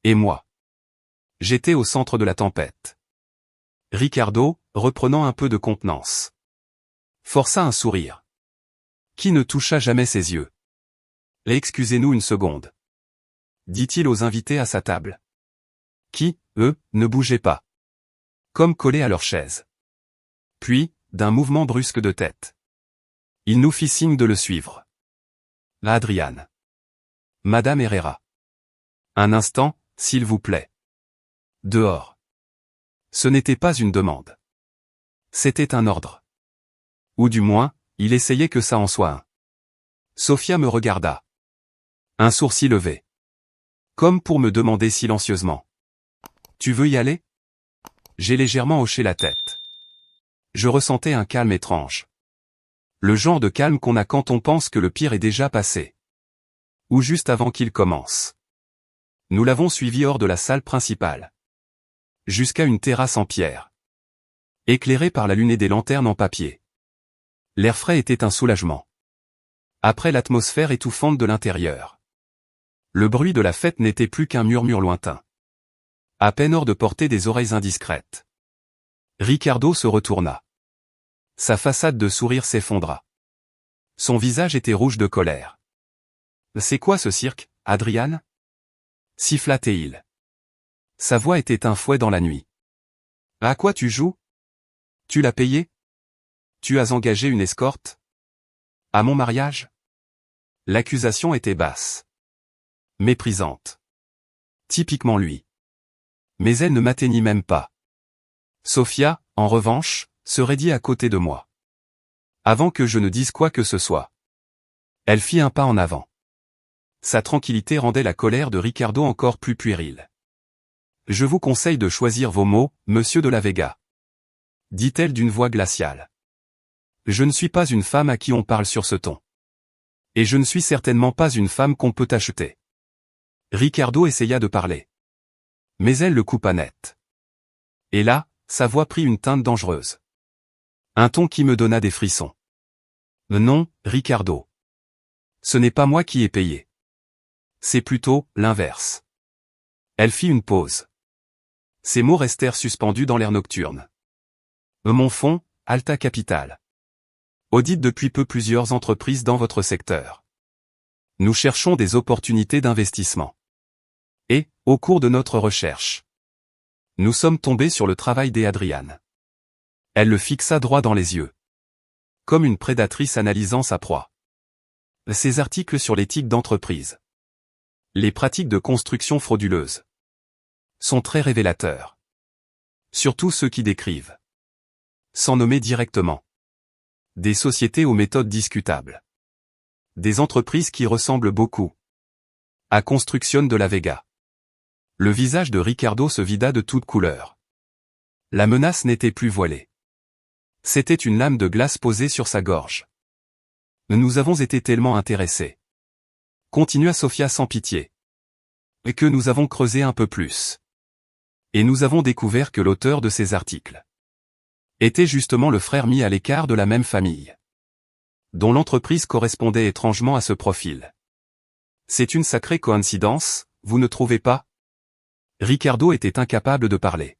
Et moi, j'étais au centre de la tempête. Ricardo, reprenant un peu de contenance, força un sourire qui ne toucha jamais ses yeux. Excusez-nous une seconde, dit-il aux invités à sa table, qui, eux, ne bougeaient pas, comme collés à leur chaise. Puis, d'un mouvement brusque de tête, il nous fit signe de le suivre. La Adriane. Madame Herrera. Un instant, s'il vous plaît. Dehors. Ce n'était pas une demande. C'était un ordre. Ou du moins, il essayait que ça en soit un. Sofia me regarda. Un sourcil levé. Comme pour me demander silencieusement. Tu veux y aller? J'ai légèrement hoché la tête. Je ressentais un calme étrange. Le genre de calme qu'on a quand on pense que le pire est déjà passé. Ou juste avant qu'il commence. Nous l'avons suivi hors de la salle principale. Jusqu'à une terrasse en pierre. Éclairée par la lune et des lanternes en papier. L'air frais était un soulagement. Après l'atmosphère étouffante de l'intérieur. Le bruit de la fête n'était plus qu'un murmure lointain. À peine hors de portée des oreilles indiscrètes. Ricardo se retourna. Sa façade de sourire s'effondra. Son visage était rouge de colère. « C'est quoi ce cirque, Adrian » siffla-t-il. Sa voix était un fouet dans la nuit. « À quoi tu joues ? Tu l'as payé ? Tu as engagé une escorte ? À mon mariage ?» L'accusation était basse. Méprisante. Typiquement lui. Mais elle ne m'atteignit même pas. Sophia, en revanche, se raidit à côté de moi. Avant que je ne dise quoi que ce soit. Elle fit un pas en avant. Sa tranquillité rendait la colère de Ricardo encore plus puérile. « Je vous conseille de choisir vos mots, monsieur de la Vega. » dit-elle d'une voix glaciale. « Je ne suis pas une femme à qui on parle sur ce ton. Et je ne suis certainement pas une femme qu'on peut acheter. » Ricardo essaya de parler. Mais elle le coupa net. Et là, sa voix prit une teinte dangereuse. Un ton qui me donna des frissons. « Non, Ricardo. Ce n'est pas moi qui ai payé. C'est plutôt l'inverse. » Elle fit une pause. Ses mots restèrent suspendus dans l'air nocturne. « Mon fonds, Alta Capital. Audite depuis peu plusieurs entreprises dans votre secteur. Nous cherchons des opportunités d'investissement. Et, au cours de notre recherche, nous sommes tombés sur le travail d'Adrian. » Elle le fixa droit dans les yeux. Comme une prédatrice analysant sa proie. Ses articles sur l'éthique d'entreprise. Les pratiques de construction frauduleuses. Sont très révélateurs. Surtout ceux qui décrivent. Sans nommer directement. Des sociétés aux méthodes discutables. Des entreprises qui ressemblent beaucoup à Construction de la Vega. Le visage de Ricardo se vida de toutes couleurs. La menace n'était plus voilée. C'était une lame de glace posée sur sa gorge. Nous avons été tellement intéressés. Continua Sophia sans pitié. Et que nous avons creusé un peu plus. Et nous avons découvert que l'auteur de ces articles était justement le frère mis à l'écart de la même famille, dont l'entreprise correspondait étrangement à ce profil. C'est une sacrée coïncidence, vous ne trouvez pas ? Ricardo était incapable de parler.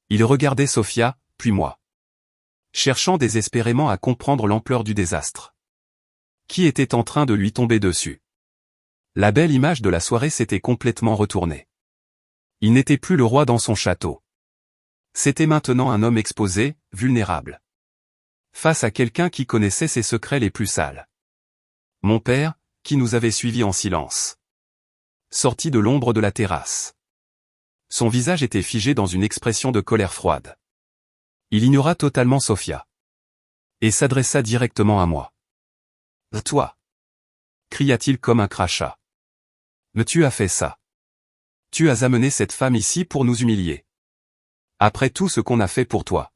Il regardait Sophia, puis moi. Cherchant désespérément à comprendre l'ampleur du désastre. Qui était en train de lui tomber dessus. La belle image de la soirée s'était complètement retournée. Il n'était plus le roi dans son château. C'était maintenant un homme exposé, vulnérable. Face à quelqu'un qui connaissait ses secrets les plus sales. Mon père, qui nous avait suivis en silence. Sortit de l'ombre de la terrasse. Son visage était figé dans une expression de colère froide. Il ignora totalement Sophia. Et s'adressa directement à moi. « Toi » cria-t-il comme un crachat. « Mais tu as fait ça. Tu as amené cette femme ici pour nous humilier. Après tout ce qu'on a fait pour toi.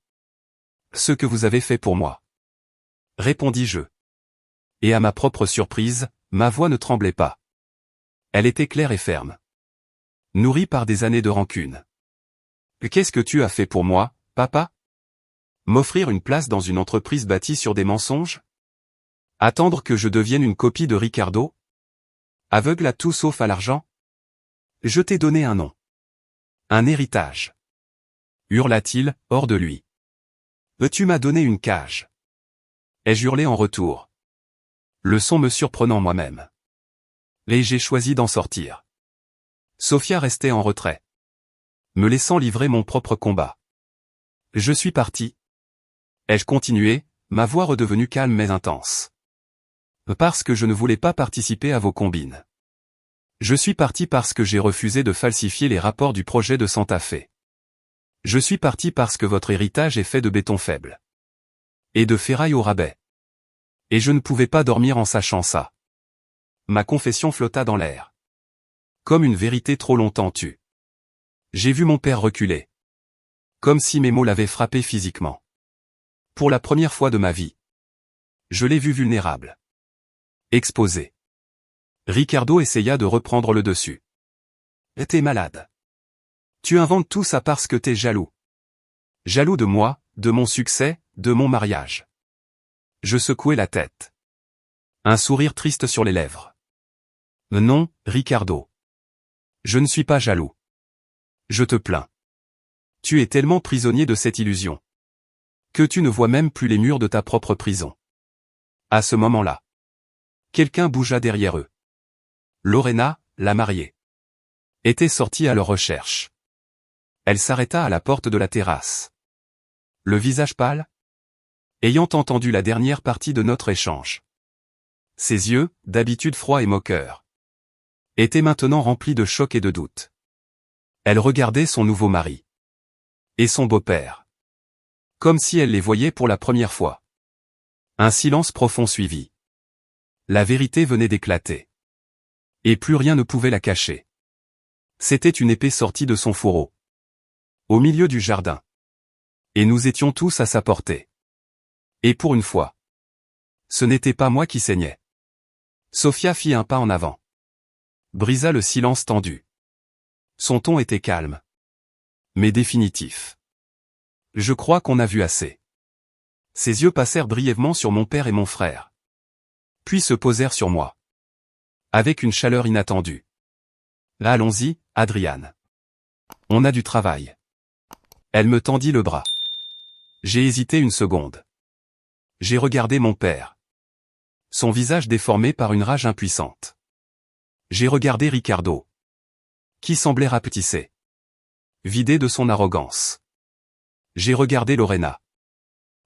Ce que vous avez fait pour moi. » Répondis-je. Et à ma propre surprise, ma voix ne tremblait pas. Elle était claire et ferme. Nourrie par des années de rancune. « Qu'est-ce que tu as fait pour moi, papa ? M'offrir une place dans une entreprise bâtie sur des mensonges ? Attendre que je devienne une copie de Ricardo ? Aveugle à tout sauf à l'argent ? Je t'ai donné un nom. Un héritage. » Hurla-t-il, hors de lui. « Tu m'as donné une cage. » Ai-je hurlé en retour. Le son me surprenant moi-même. Et j'ai choisi d'en sortir. Sophia restait en retrait. Me laissant livrer mon propre combat. Je suis parti. Ai-je continué, ma voix redevenue calme mais intense. Parce que je ne voulais pas participer à vos combines. Je suis parti parce que j'ai refusé de falsifier les rapports du projet de Santa Fe. Je suis parti parce que votre héritage est fait de béton faible. Et de ferraille au rabais. Et je ne pouvais pas dormir en sachant ça. Ma confession flotta dans l'air. Comme une vérité trop longtemps tue. J'ai vu mon père reculer. Comme si mes mots l'avaient frappé physiquement. Pour la première fois de ma vie. Je l'ai vu vulnérable. Exposé. Ricardo essaya de reprendre le dessus. « T'es malade. Tu inventes tout ça parce que t'es jaloux. Jaloux de moi, de mon succès, de mon mariage. Je secouai la tête. Un sourire triste sur les lèvres. Non, Ricardo. Je ne suis pas jaloux. Je te plains. Tu es tellement prisonnier de cette illusion que tu ne vois même plus les murs de ta propre prison. À ce moment-là, quelqu'un bougea derrière eux. Lorena, la mariée, était sortie à leur recherche. Elle s'arrêta à la porte de la terrasse. Le visage pâle, ayant entendu la dernière partie de notre échange. Ses yeux, d'habitude froids et moqueurs, étaient maintenant remplis de choc et de doute. Elle regardait son nouveau mari et son beau-père, comme si elle les voyait pour la première fois. Un silence profond suivit. La vérité venait d'éclater. Et plus rien ne pouvait la cacher. C'était une épée sortie de son fourreau, au milieu du jardin. Et nous étions tous à sa portée. Et pour une fois, ce n'était pas moi qui saignais. Sofia fit un pas en avant. Brisa le silence tendu. Son ton était calme, mais définitif. Je crois qu'on a vu assez. Ses yeux passèrent brièvement sur mon père et mon frère, puis se posèrent sur moi, avec une chaleur inattendue. Là, allons-y, Adriane. On a du travail. Elle me tendit le bras. J'ai hésité une seconde. J'ai regardé mon père. Son visage déformé par une rage impuissante. J'ai regardé Ricardo, qui semblait rapetissé, vidé de son arrogance. J'ai regardé Lorena,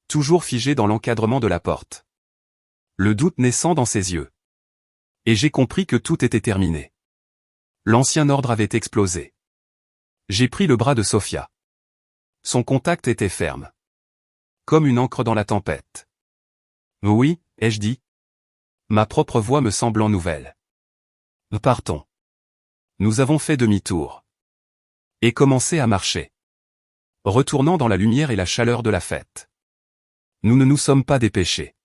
toujours figée dans l'encadrement de la porte, le doute naissant dans ses yeux. Et j'ai compris que tout était terminé. L'ancien ordre avait explosé. J'ai pris le bras de Sofia. Son contact était ferme, comme une ancre dans la tempête. Oui, ai-je dit, ma propre voix me semblant nouvelle. Partons. Nous avons fait demi-tour et commencé à marcher, retournant dans la lumière et la chaleur de la fête. Nous ne nous sommes pas dépêchés.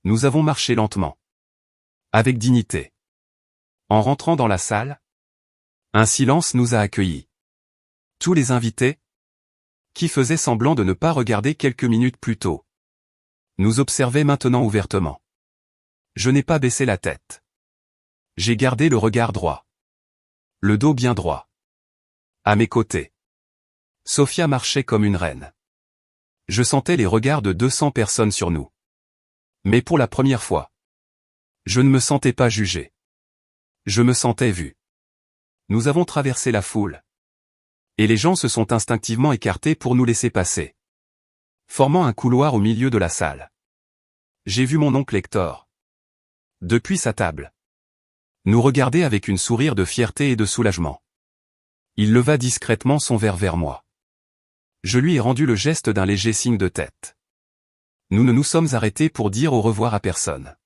Nous avons marché lentement, avec dignité. En rentrant dans la salle, un silence nous a accueillis. Tous les invités, qui faisaient semblant de ne pas regarder quelques minutes plus tôt, nous observaient maintenant ouvertement. Je n'ai pas baissé la tête. J'ai gardé le regard droit. Le dos bien droit. À mes côtés, Sofia marchait comme une reine. Je sentais les regards de 200 personnes sur nous. Mais pour la première fois, je ne me sentais pas jugé. Je me sentais vu. Nous avons traversé la foule. Et les gens se sont instinctivement écartés pour nous laisser passer, formant un couloir au milieu de la salle. J'ai vu mon oncle Hector, depuis sa table, nous regarder avec une sourire de fierté et de soulagement. Il leva discrètement son verre vers moi. Je lui ai rendu le geste d'un léger signe de tête. Nous ne nous sommes arrêtés pour dire au revoir à personne.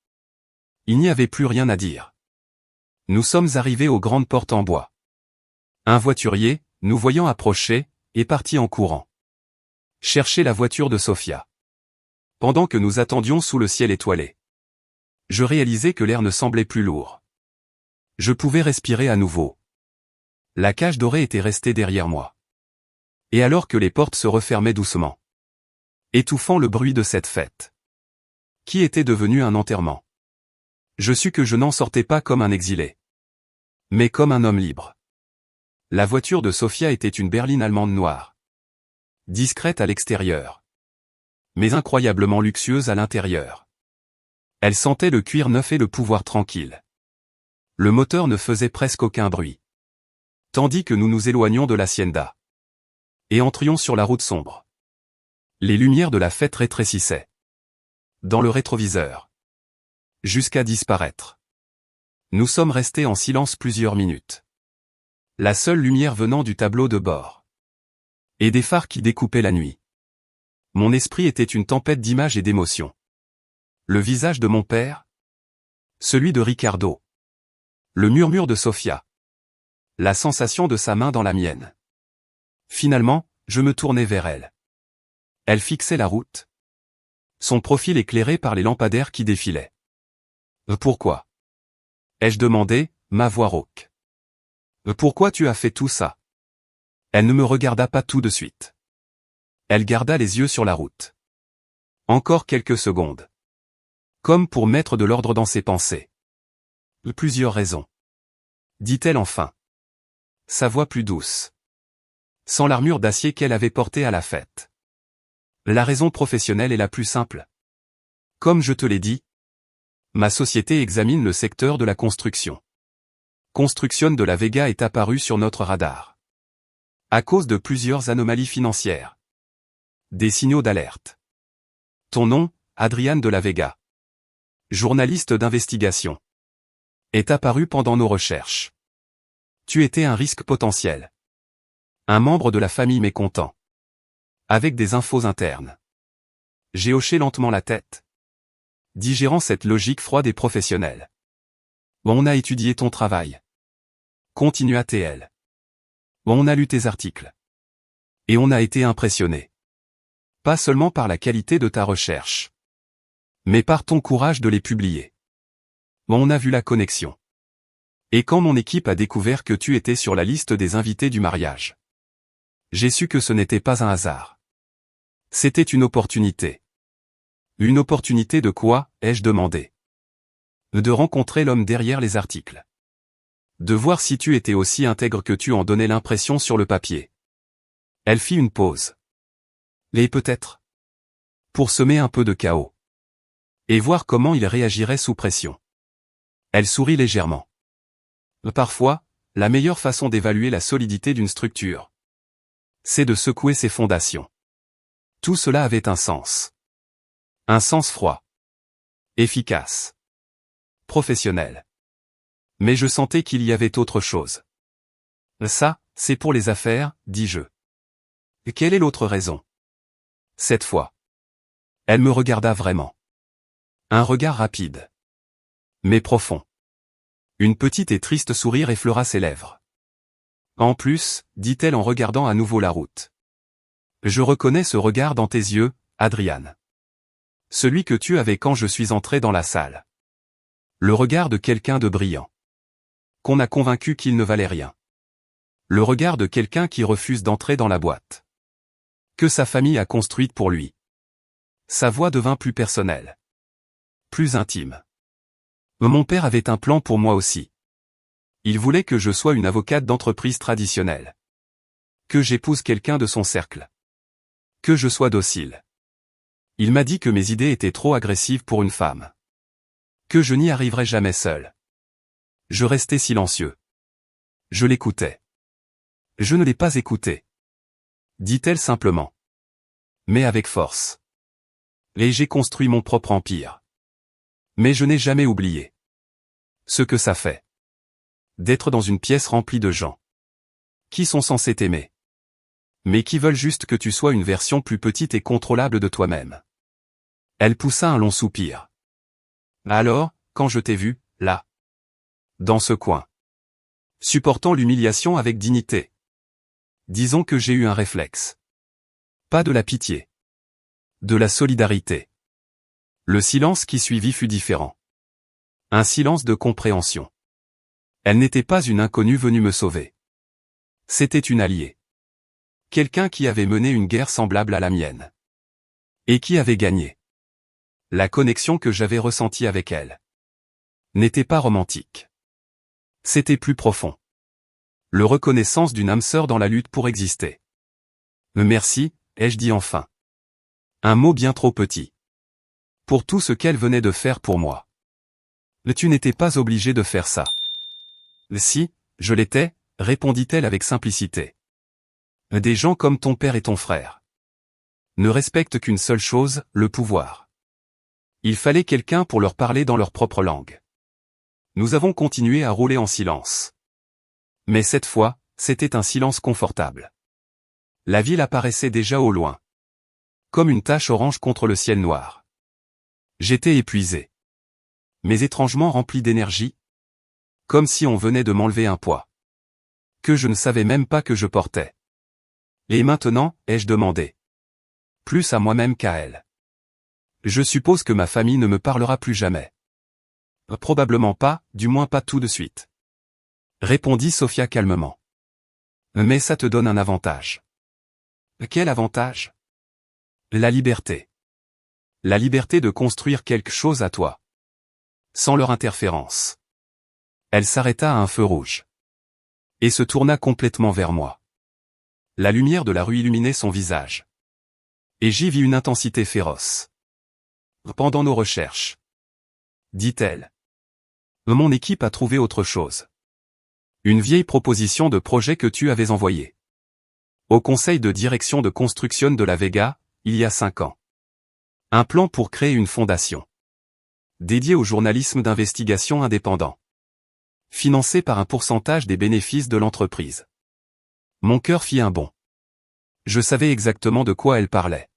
Il n'y avait plus rien à dire. Nous sommes arrivés aux grandes portes en bois. Un voiturier, nous voyant approcher, est parti en courant chercher la voiture de Sofia. Pendant que nous attendions sous le ciel étoilé, je réalisais que l'air ne semblait plus lourd. Je pouvais respirer à nouveau. La cage dorée était restée derrière moi. Et alors que les portes se refermaient doucement, étouffant le bruit de cette fête, qui était devenue un enterrement, je sus que je n'en sortais pas comme un exilé, mais comme un homme libre. La voiture de Sofia était une berline allemande noire, discrète à l'extérieur, mais incroyablement luxueuse à l'intérieur. Elle sentait le cuir neuf et le pouvoir tranquille. Le moteur ne faisait presque aucun bruit, tandis que nous nous éloignions de l'hacienda et entrions sur la route sombre. Les lumières de la fête rétrécissaient dans le rétroviseur, jusqu'à disparaître. Nous sommes restés en silence plusieurs minutes. La seule lumière venant du tableau de bord et des phares qui découpaient la nuit. Mon esprit était une tempête d'images et d'émotions. Le visage de mon père, celui de Ricardo, le murmure de Sofia, la sensation de sa main dans la mienne. Finalement, je me tournai vers elle. Elle fixait la route, son profil éclairé par les lampadaires qui défilaient. Pourquoi? Ai-je demandé, ma voix rauque. Pourquoi tu as fait tout ça? Elle ne me regarda pas tout de suite. Elle garda les yeux sur la route. Encore quelques secondes. Comme pour mettre de l'ordre dans ses pensées. Plusieurs raisons. Dit-elle enfin. Sa voix plus douce. Sans l'armure d'acier qu'elle avait portée à la fête. La raison professionnelle est la plus simple. Comme je te l'ai dit, ma société examine le secteur de la construction. Construction de la Vega est apparue sur notre radar. À cause de plusieurs anomalies financières. Des signaux d'alerte. Ton nom, Adrian de la Vega, journaliste d'investigation, est apparu pendant nos recherches. Tu étais un risque potentiel. Un membre de la famille mécontent. Avec des infos internes. J'ai hoché lentement la tête. Digérant cette logique froide et professionnelle. On a étudié ton travail. Continua TL. On a lu tes articles. Et on a été impressionné. Pas seulement par la qualité de ta recherche, mais par ton courage de les publier. On a vu la connexion. Et quand mon équipe a découvert que tu étais sur la liste des invités du mariage, j'ai su que ce n'était pas un hasard. C'était une opportunité. Une opportunité de quoi, ai-je demandé? De rencontrer l'homme derrière les articles. De voir si tu étais aussi intègre que tu en donnais l'impression sur le papier. Elle fit une pause. Et peut-être. Pour semer un peu de chaos. Et voir comment il réagirait sous pression. Elle sourit légèrement. Parfois, la meilleure façon d'évaluer la solidité d'une structure, c'est de secouer ses fondations. Tout cela avait un sens. Un sens froid. Efficace. Professionnel. Mais je sentais qu'il y avait autre chose. Ça, c'est pour les affaires, dis-je. Et quelle est l'autre raison? Cette fois. Elle me regarda vraiment. Un regard rapide. Mais profond. Une petite et triste sourire effleura ses lèvres. En plus, dit-elle en regardant à nouveau la route. Je reconnais ce regard dans tes yeux, Adrian. Celui que tu avais quand je suis entré dans la salle. Le regard de quelqu'un de brillant. Qu'on a convaincu qu'il ne valait rien. Le regard de quelqu'un qui refuse d'entrer dans la boîte. Que sa famille a construite pour lui. Sa voix devint plus personnelle. Plus intime. Mon père avait un plan pour moi aussi. Il voulait que je sois une avocate d'entreprise traditionnelle. Que j'épouse quelqu'un de son cercle. Que je sois docile. Il m'a dit que mes idées étaient trop agressives pour une femme. Que je n'y arriverais jamais seul. Je restais silencieux. Je l'écoutais. Je ne l'ai pas écouté. Dit-elle simplement. Mais avec force. Et j'ai construit mon propre empire. Mais je n'ai jamais oublié. Ce que ça fait. D'être dans une pièce remplie de gens. Qui sont censés t'aimer. Mais qui veulent juste que tu sois une version plus petite et contrôlable de toi-même. Elle poussa un long soupir. Alors, quand je t'ai vu, là. Dans ce coin. Supportant l'humiliation avec dignité. Disons que j'ai eu un réflexe. Pas de la pitié. De la solidarité. Le silence qui suivit fut différent. Un silence de compréhension. Elle n'était pas une inconnue venue me sauver. C'était une alliée. Quelqu'un qui avait mené une guerre semblable à la mienne. Et qui avait gagné. La connexion que j'avais ressentie avec elle n'était pas romantique. C'était plus profond. Le reconnaissance d'une âme sœur dans la lutte pour exister. Merci, ai-je dit enfin. Un mot bien trop petit. Pour tout ce qu'elle venait de faire pour moi. Tu n'étais pas obligé de faire ça. Si, je l'étais, répondit-elle avec simplicité. Des gens comme ton père et ton frère ne respectent qu'une seule chose, le pouvoir. Il fallait quelqu'un pour leur parler dans leur propre langue. Nous avons continué à rouler en silence. Mais cette fois, c'était un silence confortable. La ville apparaissait déjà au loin. Comme une tache orange contre le ciel noir. J'étais épuisé. Mais étrangement rempli d'énergie. Comme si on venait de m'enlever un poids. Que je ne savais même pas que je portais. Et maintenant, ai-je demandé. Plus à moi-même qu'à elle. Je suppose que ma famille ne me parlera plus jamais. Probablement pas, du moins pas tout de suite. Répondit Sophia calmement. Mais ça te donne un avantage. Quel avantage? La liberté. La liberté de construire quelque chose à toi. Sans leur interférence. Elle s'arrêta à un feu rouge. Et se tourna complètement vers moi. La lumière de la rue illuminait son visage. Et j'y vis une intensité féroce. Pendant nos recherches, dit-elle, mon équipe a trouvé autre chose. Une vieille proposition de projet que tu avais envoyée au conseil de direction de construction de la Vega, il y a 5 ans. Un plan pour créer une fondation dédiée au journalisme d'investigation indépendant, financé par un pourcentage des bénéfices de l'entreprise. Mon cœur fit un bond. Je savais exactement de quoi elle parlait.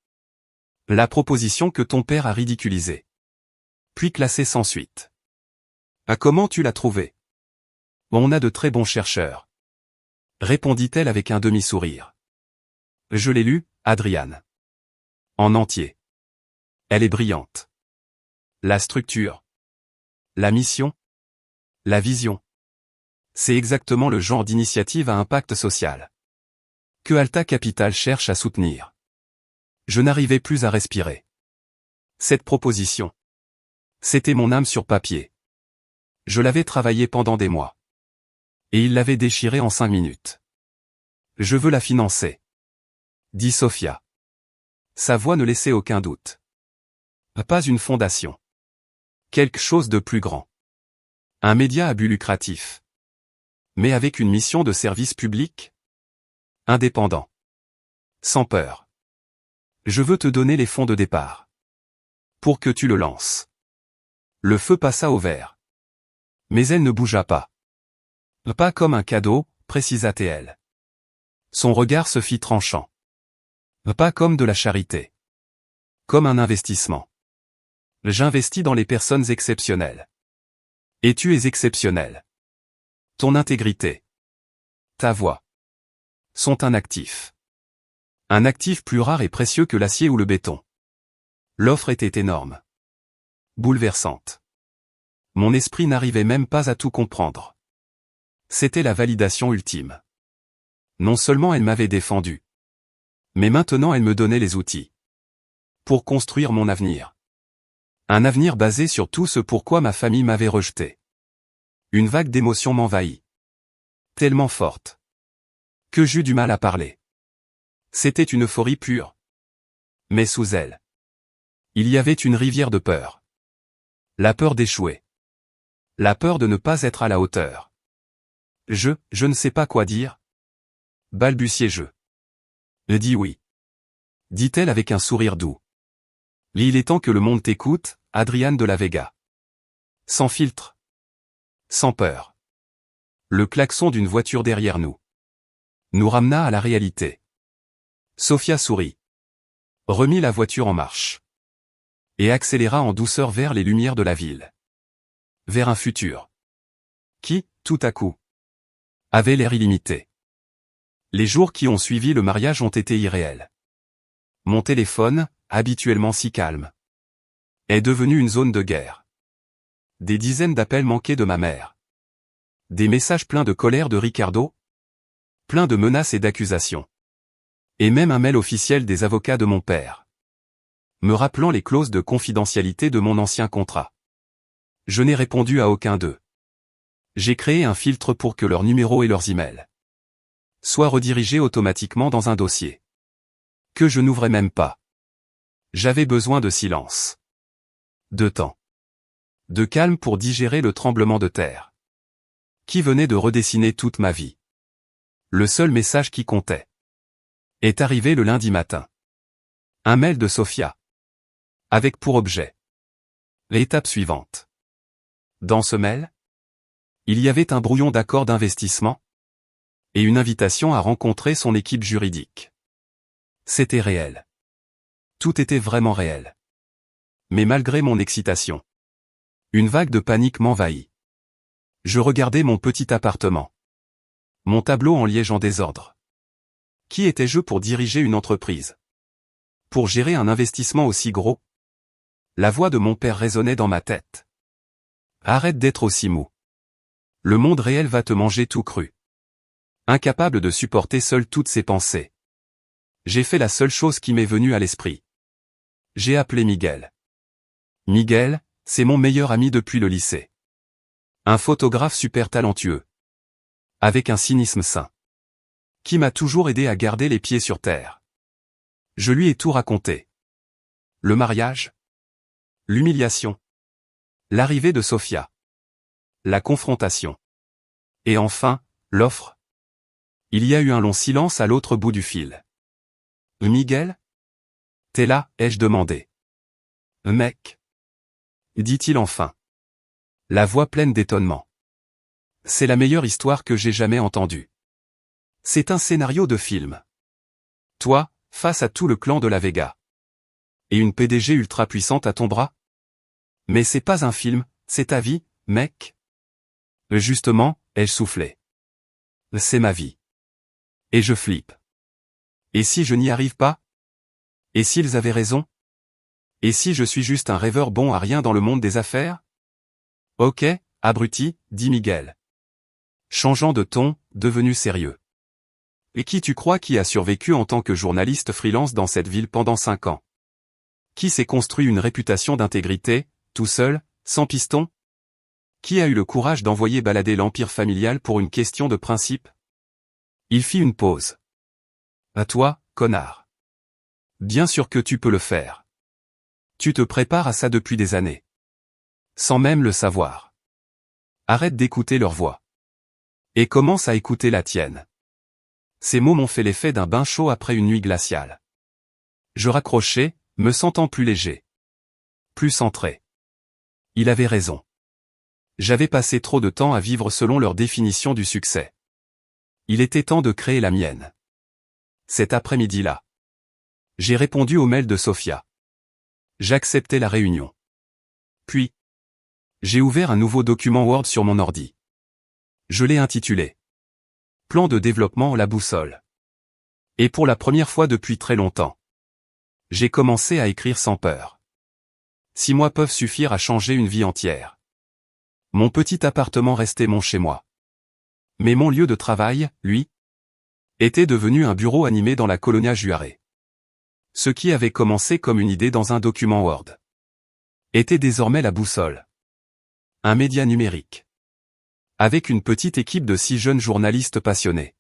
La proposition que ton père a ridiculisée. Puis classée sans suite. Comment tu l'as trouvée? On a de très bons chercheurs. Répondit-elle avec un demi-sourire. Je l'ai lue, Adriane. En entier. Elle est brillante. La structure. La mission. La vision. C'est exactement le genre d'initiative à impact social que Alta Capital cherche à soutenir. Je n'arrivais plus à respirer. Cette proposition. C'était mon âme sur papier. Je l'avais travaillée pendant des mois. Et il l'avait déchirée en 5 minutes. Je veux la financer, dit Sophia. Sa voix ne laissait aucun doute. Pas une fondation. Quelque chose de plus grand. Un média à but lucratif. Mais avec une mission de service public? Indépendant. Sans peur. Je veux te donner les fonds de départ. Pour que tu le lances. Le feu passa au vert. Mais elle ne bougea pas. Pas comme un cadeau, précisa-t-elle. Son regard se fit tranchant. Pas comme de la charité. Comme un investissement. J'investis dans les personnes exceptionnelles. Et tu es exceptionnel. Ton intégrité. Ta voix. Sont un actif. Un actif plus rare et précieux que l'acier ou le béton. L'offre était énorme. Bouleversante. Mon esprit n'arrivait même pas à tout comprendre. C'était la validation ultime. Non seulement elle m'avait défendu, mais maintenant elle me donnait les outils pour construire mon avenir. Un avenir basé sur tout ce pourquoi ma famille m'avait rejeté. Une vague d'émotions m'envahit. Tellement forte que j'eus du mal à parler. C'était une euphorie pure. Mais sous elle, il y avait une rivière de peur. La peur d'échouer. La peur de ne pas être à la hauteur. Je ne sais pas quoi dire. Balbutiai-je. Dis oui. Dit-elle avec un sourire doux. Il est temps que le monde t'écoute, Adriane de la Vega. Sans filtre. Sans peur. Le klaxon d'une voiture derrière nous nous ramena à la réalité. Sophia sourit. Remit la voiture en marche. Et accéléra en douceur vers les lumières de la ville. Vers un futur qui, tout à coup, avait l'air illimité. Les jours qui ont suivi le mariage ont été irréels. Mon téléphone, habituellement si calme, est devenu une zone de guerre. Des dizaines d'appels manqués de ma mère. Des messages pleins de colère de Ricardo. Pleins de menaces et d'accusations. Et même un mail officiel des avocats de mon père. Me rappelant les clauses de confidentialité de mon ancien contrat. Je n'ai répondu à aucun d'eux. J'ai créé un filtre pour que leurs numéros et leurs emails soient redirigés automatiquement dans un dossier que je n'ouvrais même pas. J'avais besoin de silence. De temps. De calme pour digérer le tremblement de terre qui venait de redessiner toute ma vie. Le seul message qui comptait est arrivé le lundi matin. Un mail de Sophia. Avec pour objet l'étape suivante. Dans ce mail, il y avait un brouillon d'accord d'investissement et une invitation à rencontrer son équipe juridique. C'était réel. Tout était vraiment réel. Mais malgré mon excitation, une vague de panique m'envahit. Je regardais mon petit appartement. Mon tableau en liège en désordre. Qui étais-je pour diriger une entreprise? Pour gérer un investissement aussi gros? La voix de mon père résonnait dans ma tête. Arrête d'être aussi mou. Le monde réel va te manger tout cru. Incapable de supporter seul toutes ces pensées. J'ai fait la seule chose qui m'est venue à l'esprit. J'ai appelé Miguel. Miguel, c'est mon meilleur ami depuis le lycée. Un photographe super talentueux. Avec un cynisme sain. Qui m'a toujours aidé à garder les pieds sur terre. Je lui ai tout raconté. Le mariage. L'humiliation. L'arrivée de Sofia. La confrontation. Et enfin, l'offre. Il y a eu un long silence à l'autre bout du fil. Miguel? T'es là, ai-je demandé. Mec. Dit-il enfin. La voix pleine d'étonnement. C'est la meilleure histoire que j'ai jamais entendue. C'est un scénario de film. Toi, face à tout le clan de la Vega. Et une PDG ultra puissante à ton bras? Mais c'est pas un film, c'est ta vie, mec. Justement, ai-je soufflé. C'est ma vie. Et je flippe. Et si je n'y arrive pas? Et s'ils avaient raison? Et si je suis juste un rêveur bon à rien dans le monde des affaires? Ok, abruti, dit Miguel. Changeant de ton, devenu sérieux. Et qui tu crois qui a survécu en tant que journaliste freelance dans cette ville pendant 5 ans? Qui s'est construit une réputation d'intégrité, tout seul, sans piston? Qui a eu le courage d'envoyer balader l'empire familial pour une question de principe? Il fit une pause. À toi, connard. Bien sûr que tu peux le faire. Tu te prépares à ça depuis des années. Sans même le savoir. Arrête d'écouter leur voix. Et commence à écouter la tienne. Ces mots m'ont fait l'effet d'un bain chaud après une nuit glaciale. Je raccrochai, me sentant plus léger. Plus centré. Il avait raison. J'avais passé trop de temps à vivre selon leur définition du succès. Il était temps de créer la mienne. Cet après-midi-là. J'ai répondu au mail de Sofia. J'acceptais la réunion. Puis, j'ai ouvert un nouveau document Word sur mon ordi. Je l'ai intitulé Plan de développement la boussole. Et pour la première fois depuis très longtemps, j'ai commencé à écrire sans peur. 6 mois peuvent suffire à changer une vie entière. Mon petit appartement restait mon chez-moi. Mais mon lieu de travail, lui, était devenu un bureau animé dans la Colonia Juarez. Ce qui avait commencé comme une idée dans un document Word était désormais la boussole. Un média numérique. Avec une petite équipe de 6 jeunes journalistes passionnés.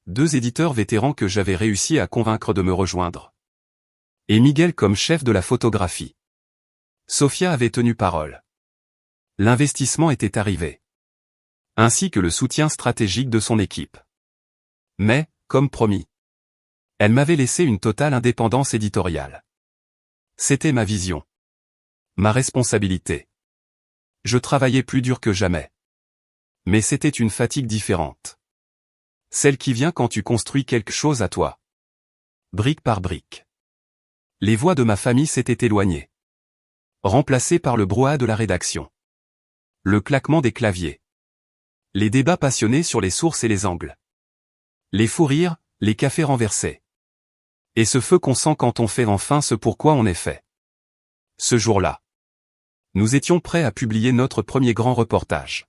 2 éditeurs vétérans que j'avais réussi à convaincre de me rejoindre. Et Miguel comme chef de la photographie. Sofia avait tenu parole. L'investissement était arrivé. Ainsi que le soutien stratégique de son équipe. Mais, comme promis, elle m'avait laissé une totale indépendance éditoriale. C'était ma vision. Ma responsabilité. Je travaillais plus dur que jamais. Mais c'était une fatigue différente. Celle qui vient quand tu construis quelque chose à toi. Brique par brique. Les voix de ma famille s'étaient éloignées. Remplacées par le brouhaha de la rédaction. Le claquement des claviers. Les débats passionnés sur les sources et les angles. Les fous rires, les cafés renversés. Et ce feu qu'on sent quand on fait enfin ce pourquoi on est fait. Ce jour-là. Nous étions prêts à publier notre premier grand reportage.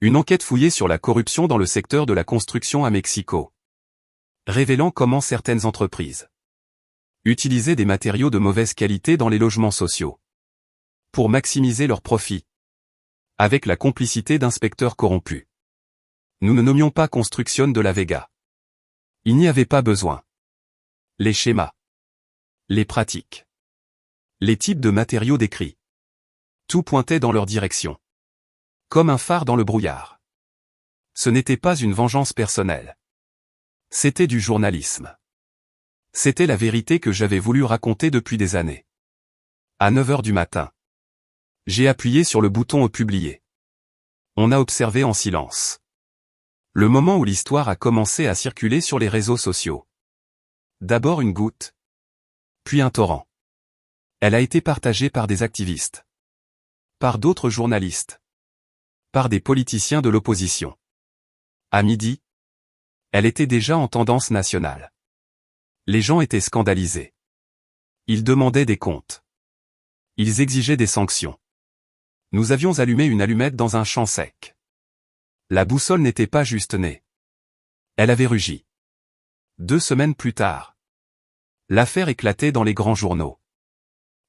Une enquête fouillée sur la corruption dans le secteur de la construction à Mexico. Révélant comment certaines entreprises utilisaient des matériaux de mauvaise qualité dans les logements sociaux. Pour maximiser leurs profits. Avec la complicité d'inspecteurs corrompus. Nous ne nommions pas Construction de la Vega. Il n'y avait pas besoin. Les schémas. Les pratiques. Les types de matériaux décrits. Tout pointait dans leur direction. Comme un phare dans le brouillard. Ce n'était pas une vengeance personnelle. C'était du journalisme. C'était la vérité que j'avais voulu raconter depuis des années. À 9 heures du matin. J'ai appuyé sur le bouton publier. On a observé en silence. Le moment où l'histoire a commencé à circuler sur les réseaux sociaux. D'abord une goutte. Puis un torrent. Elle a été partagée par des activistes. Par d'autres journalistes. Par des politiciens de l'opposition. À midi, elle était déjà en tendance nationale. Les gens étaient scandalisés. Ils demandaient des comptes. Ils exigeaient des sanctions. Nous avions allumé une allumette dans un champ sec. La boussole n'était pas juste née. Elle avait rugi. 2 semaines plus tard. L'affaire éclatait dans les grands journaux.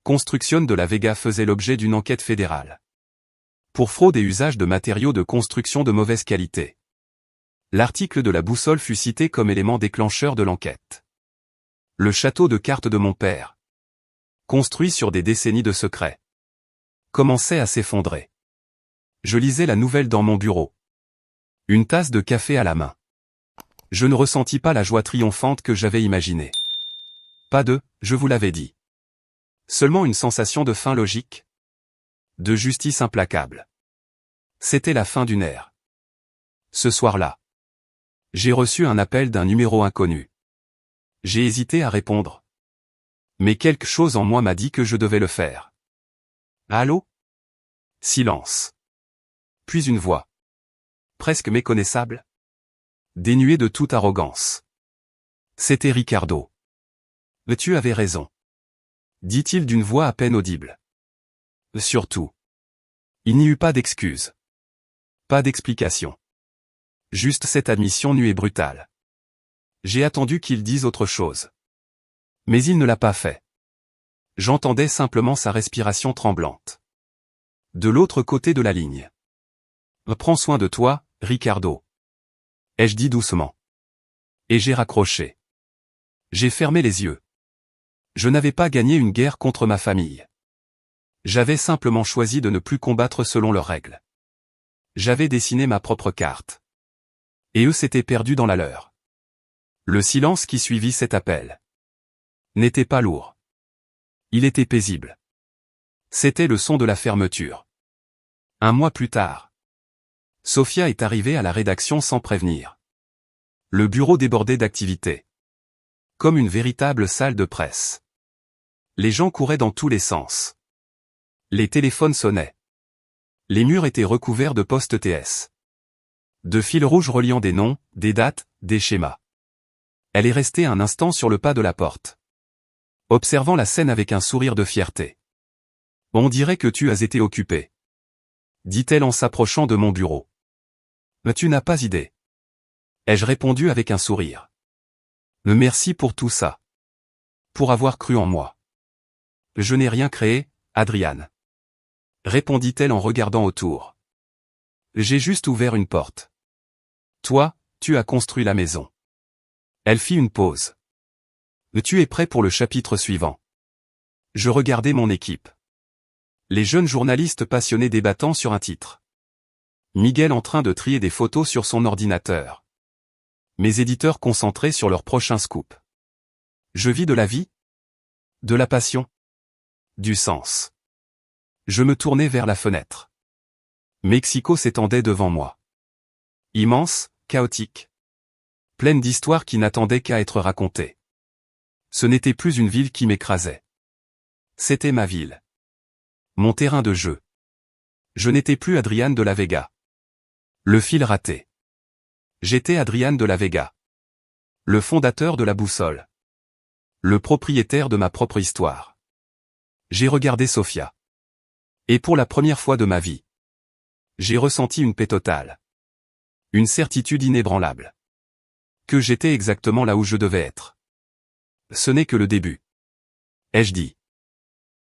Construction de la Vega faisait l'objet d'une enquête fédérale. Pour fraude et usage de matériaux de construction de mauvaise qualité. L'article de la boussole fut cité comme élément déclencheur de l'enquête. Le château de cartes de mon père, construit sur des décennies de secrets, commençait à s'effondrer. Je lisais la nouvelle dans mon bureau. Une tasse de café à la main. Je ne ressentis pas la joie triomphante que j'avais imaginée. Pas de, je vous l'avais dit. Seulement une sensation de fin logique. De justice implacable. C'était la fin d'une ère. Ce soir-là, j'ai reçu un appel d'un numéro inconnu. J'ai hésité à répondre. Mais quelque chose en moi m'a dit que je devais le faire. Allô? Silence. Puis une voix. Presque méconnaissable. Dénuée de toute arrogance. C'était Ricardo. Mais tu avais raison. Dit-il d'une voix à peine audible. Surtout. Il n'y eut pas d'excuse. Pas d'explication. Juste cette admission nue et brutale. J'ai attendu qu'il dise autre chose. Mais il ne l'a pas fait. J'entendais simplement sa respiration tremblante. De l'autre côté de la ligne. Prends soin de toi, Ricardo. Ai-je dit doucement. Et j'ai raccroché. J'ai fermé les yeux. Je n'avais pas gagné une guerre contre ma famille. J'avais simplement choisi de ne plus combattre selon leurs règles. J'avais dessiné ma propre carte. Et eux s'étaient perdus dans la leur. Le silence qui suivit cet appel n'était pas lourd. Il était paisible. C'était le son de la fermeture. Un mois plus tard, Sophia est arrivée à la rédaction sans prévenir. Le bureau débordait d'activités. Comme une véritable salle de presse. Les gens couraient dans tous les sens. Les téléphones sonnaient. Les murs étaient recouverts de postes TS. De fils rouges reliant des noms, des dates, des schémas. Elle est restée un instant sur le pas de la porte. Observant la scène avec un sourire de fierté. On dirait que tu as été occupé. Dit-elle en s'approchant de mon bureau. Mais tu n'as pas idée. Ai-je répondu avec un sourire. Merci pour tout ça. Pour avoir cru en moi. Je n'ai rien créé, Adriane. Répondit-elle en regardant autour. J'ai juste ouvert une porte. Toi, tu as construit la maison. Elle fit une pause. Tu es prêt pour le chapitre suivant. Je regardais mon équipe. Les jeunes journalistes passionnés débattant sur un titre. Miguel en train de trier des photos sur son ordinateur. Mes éditeurs concentrés sur leur prochain scoop. Je vis de la vie? De la passion? Du sens. Je me tournais vers la fenêtre. Mexico s'étendait devant moi. Immense, chaotique. Pleine d'histoires qui n'attendaient qu'à être racontées. Ce n'était plus une ville qui m'écrasait. C'était ma ville. Mon terrain de jeu. Je n'étais plus Adriane de la Vega. Le fil raté. J'étais Adriane de la Vega. Le fondateur de la boussole. Le propriétaire de ma propre histoire. J'ai regardé Sophia. Et pour la première fois de ma vie, j'ai ressenti une paix totale. Une certitude inébranlable. Que j'étais exactement là où je devais être. Ce n'est que le début. Ai-je dit.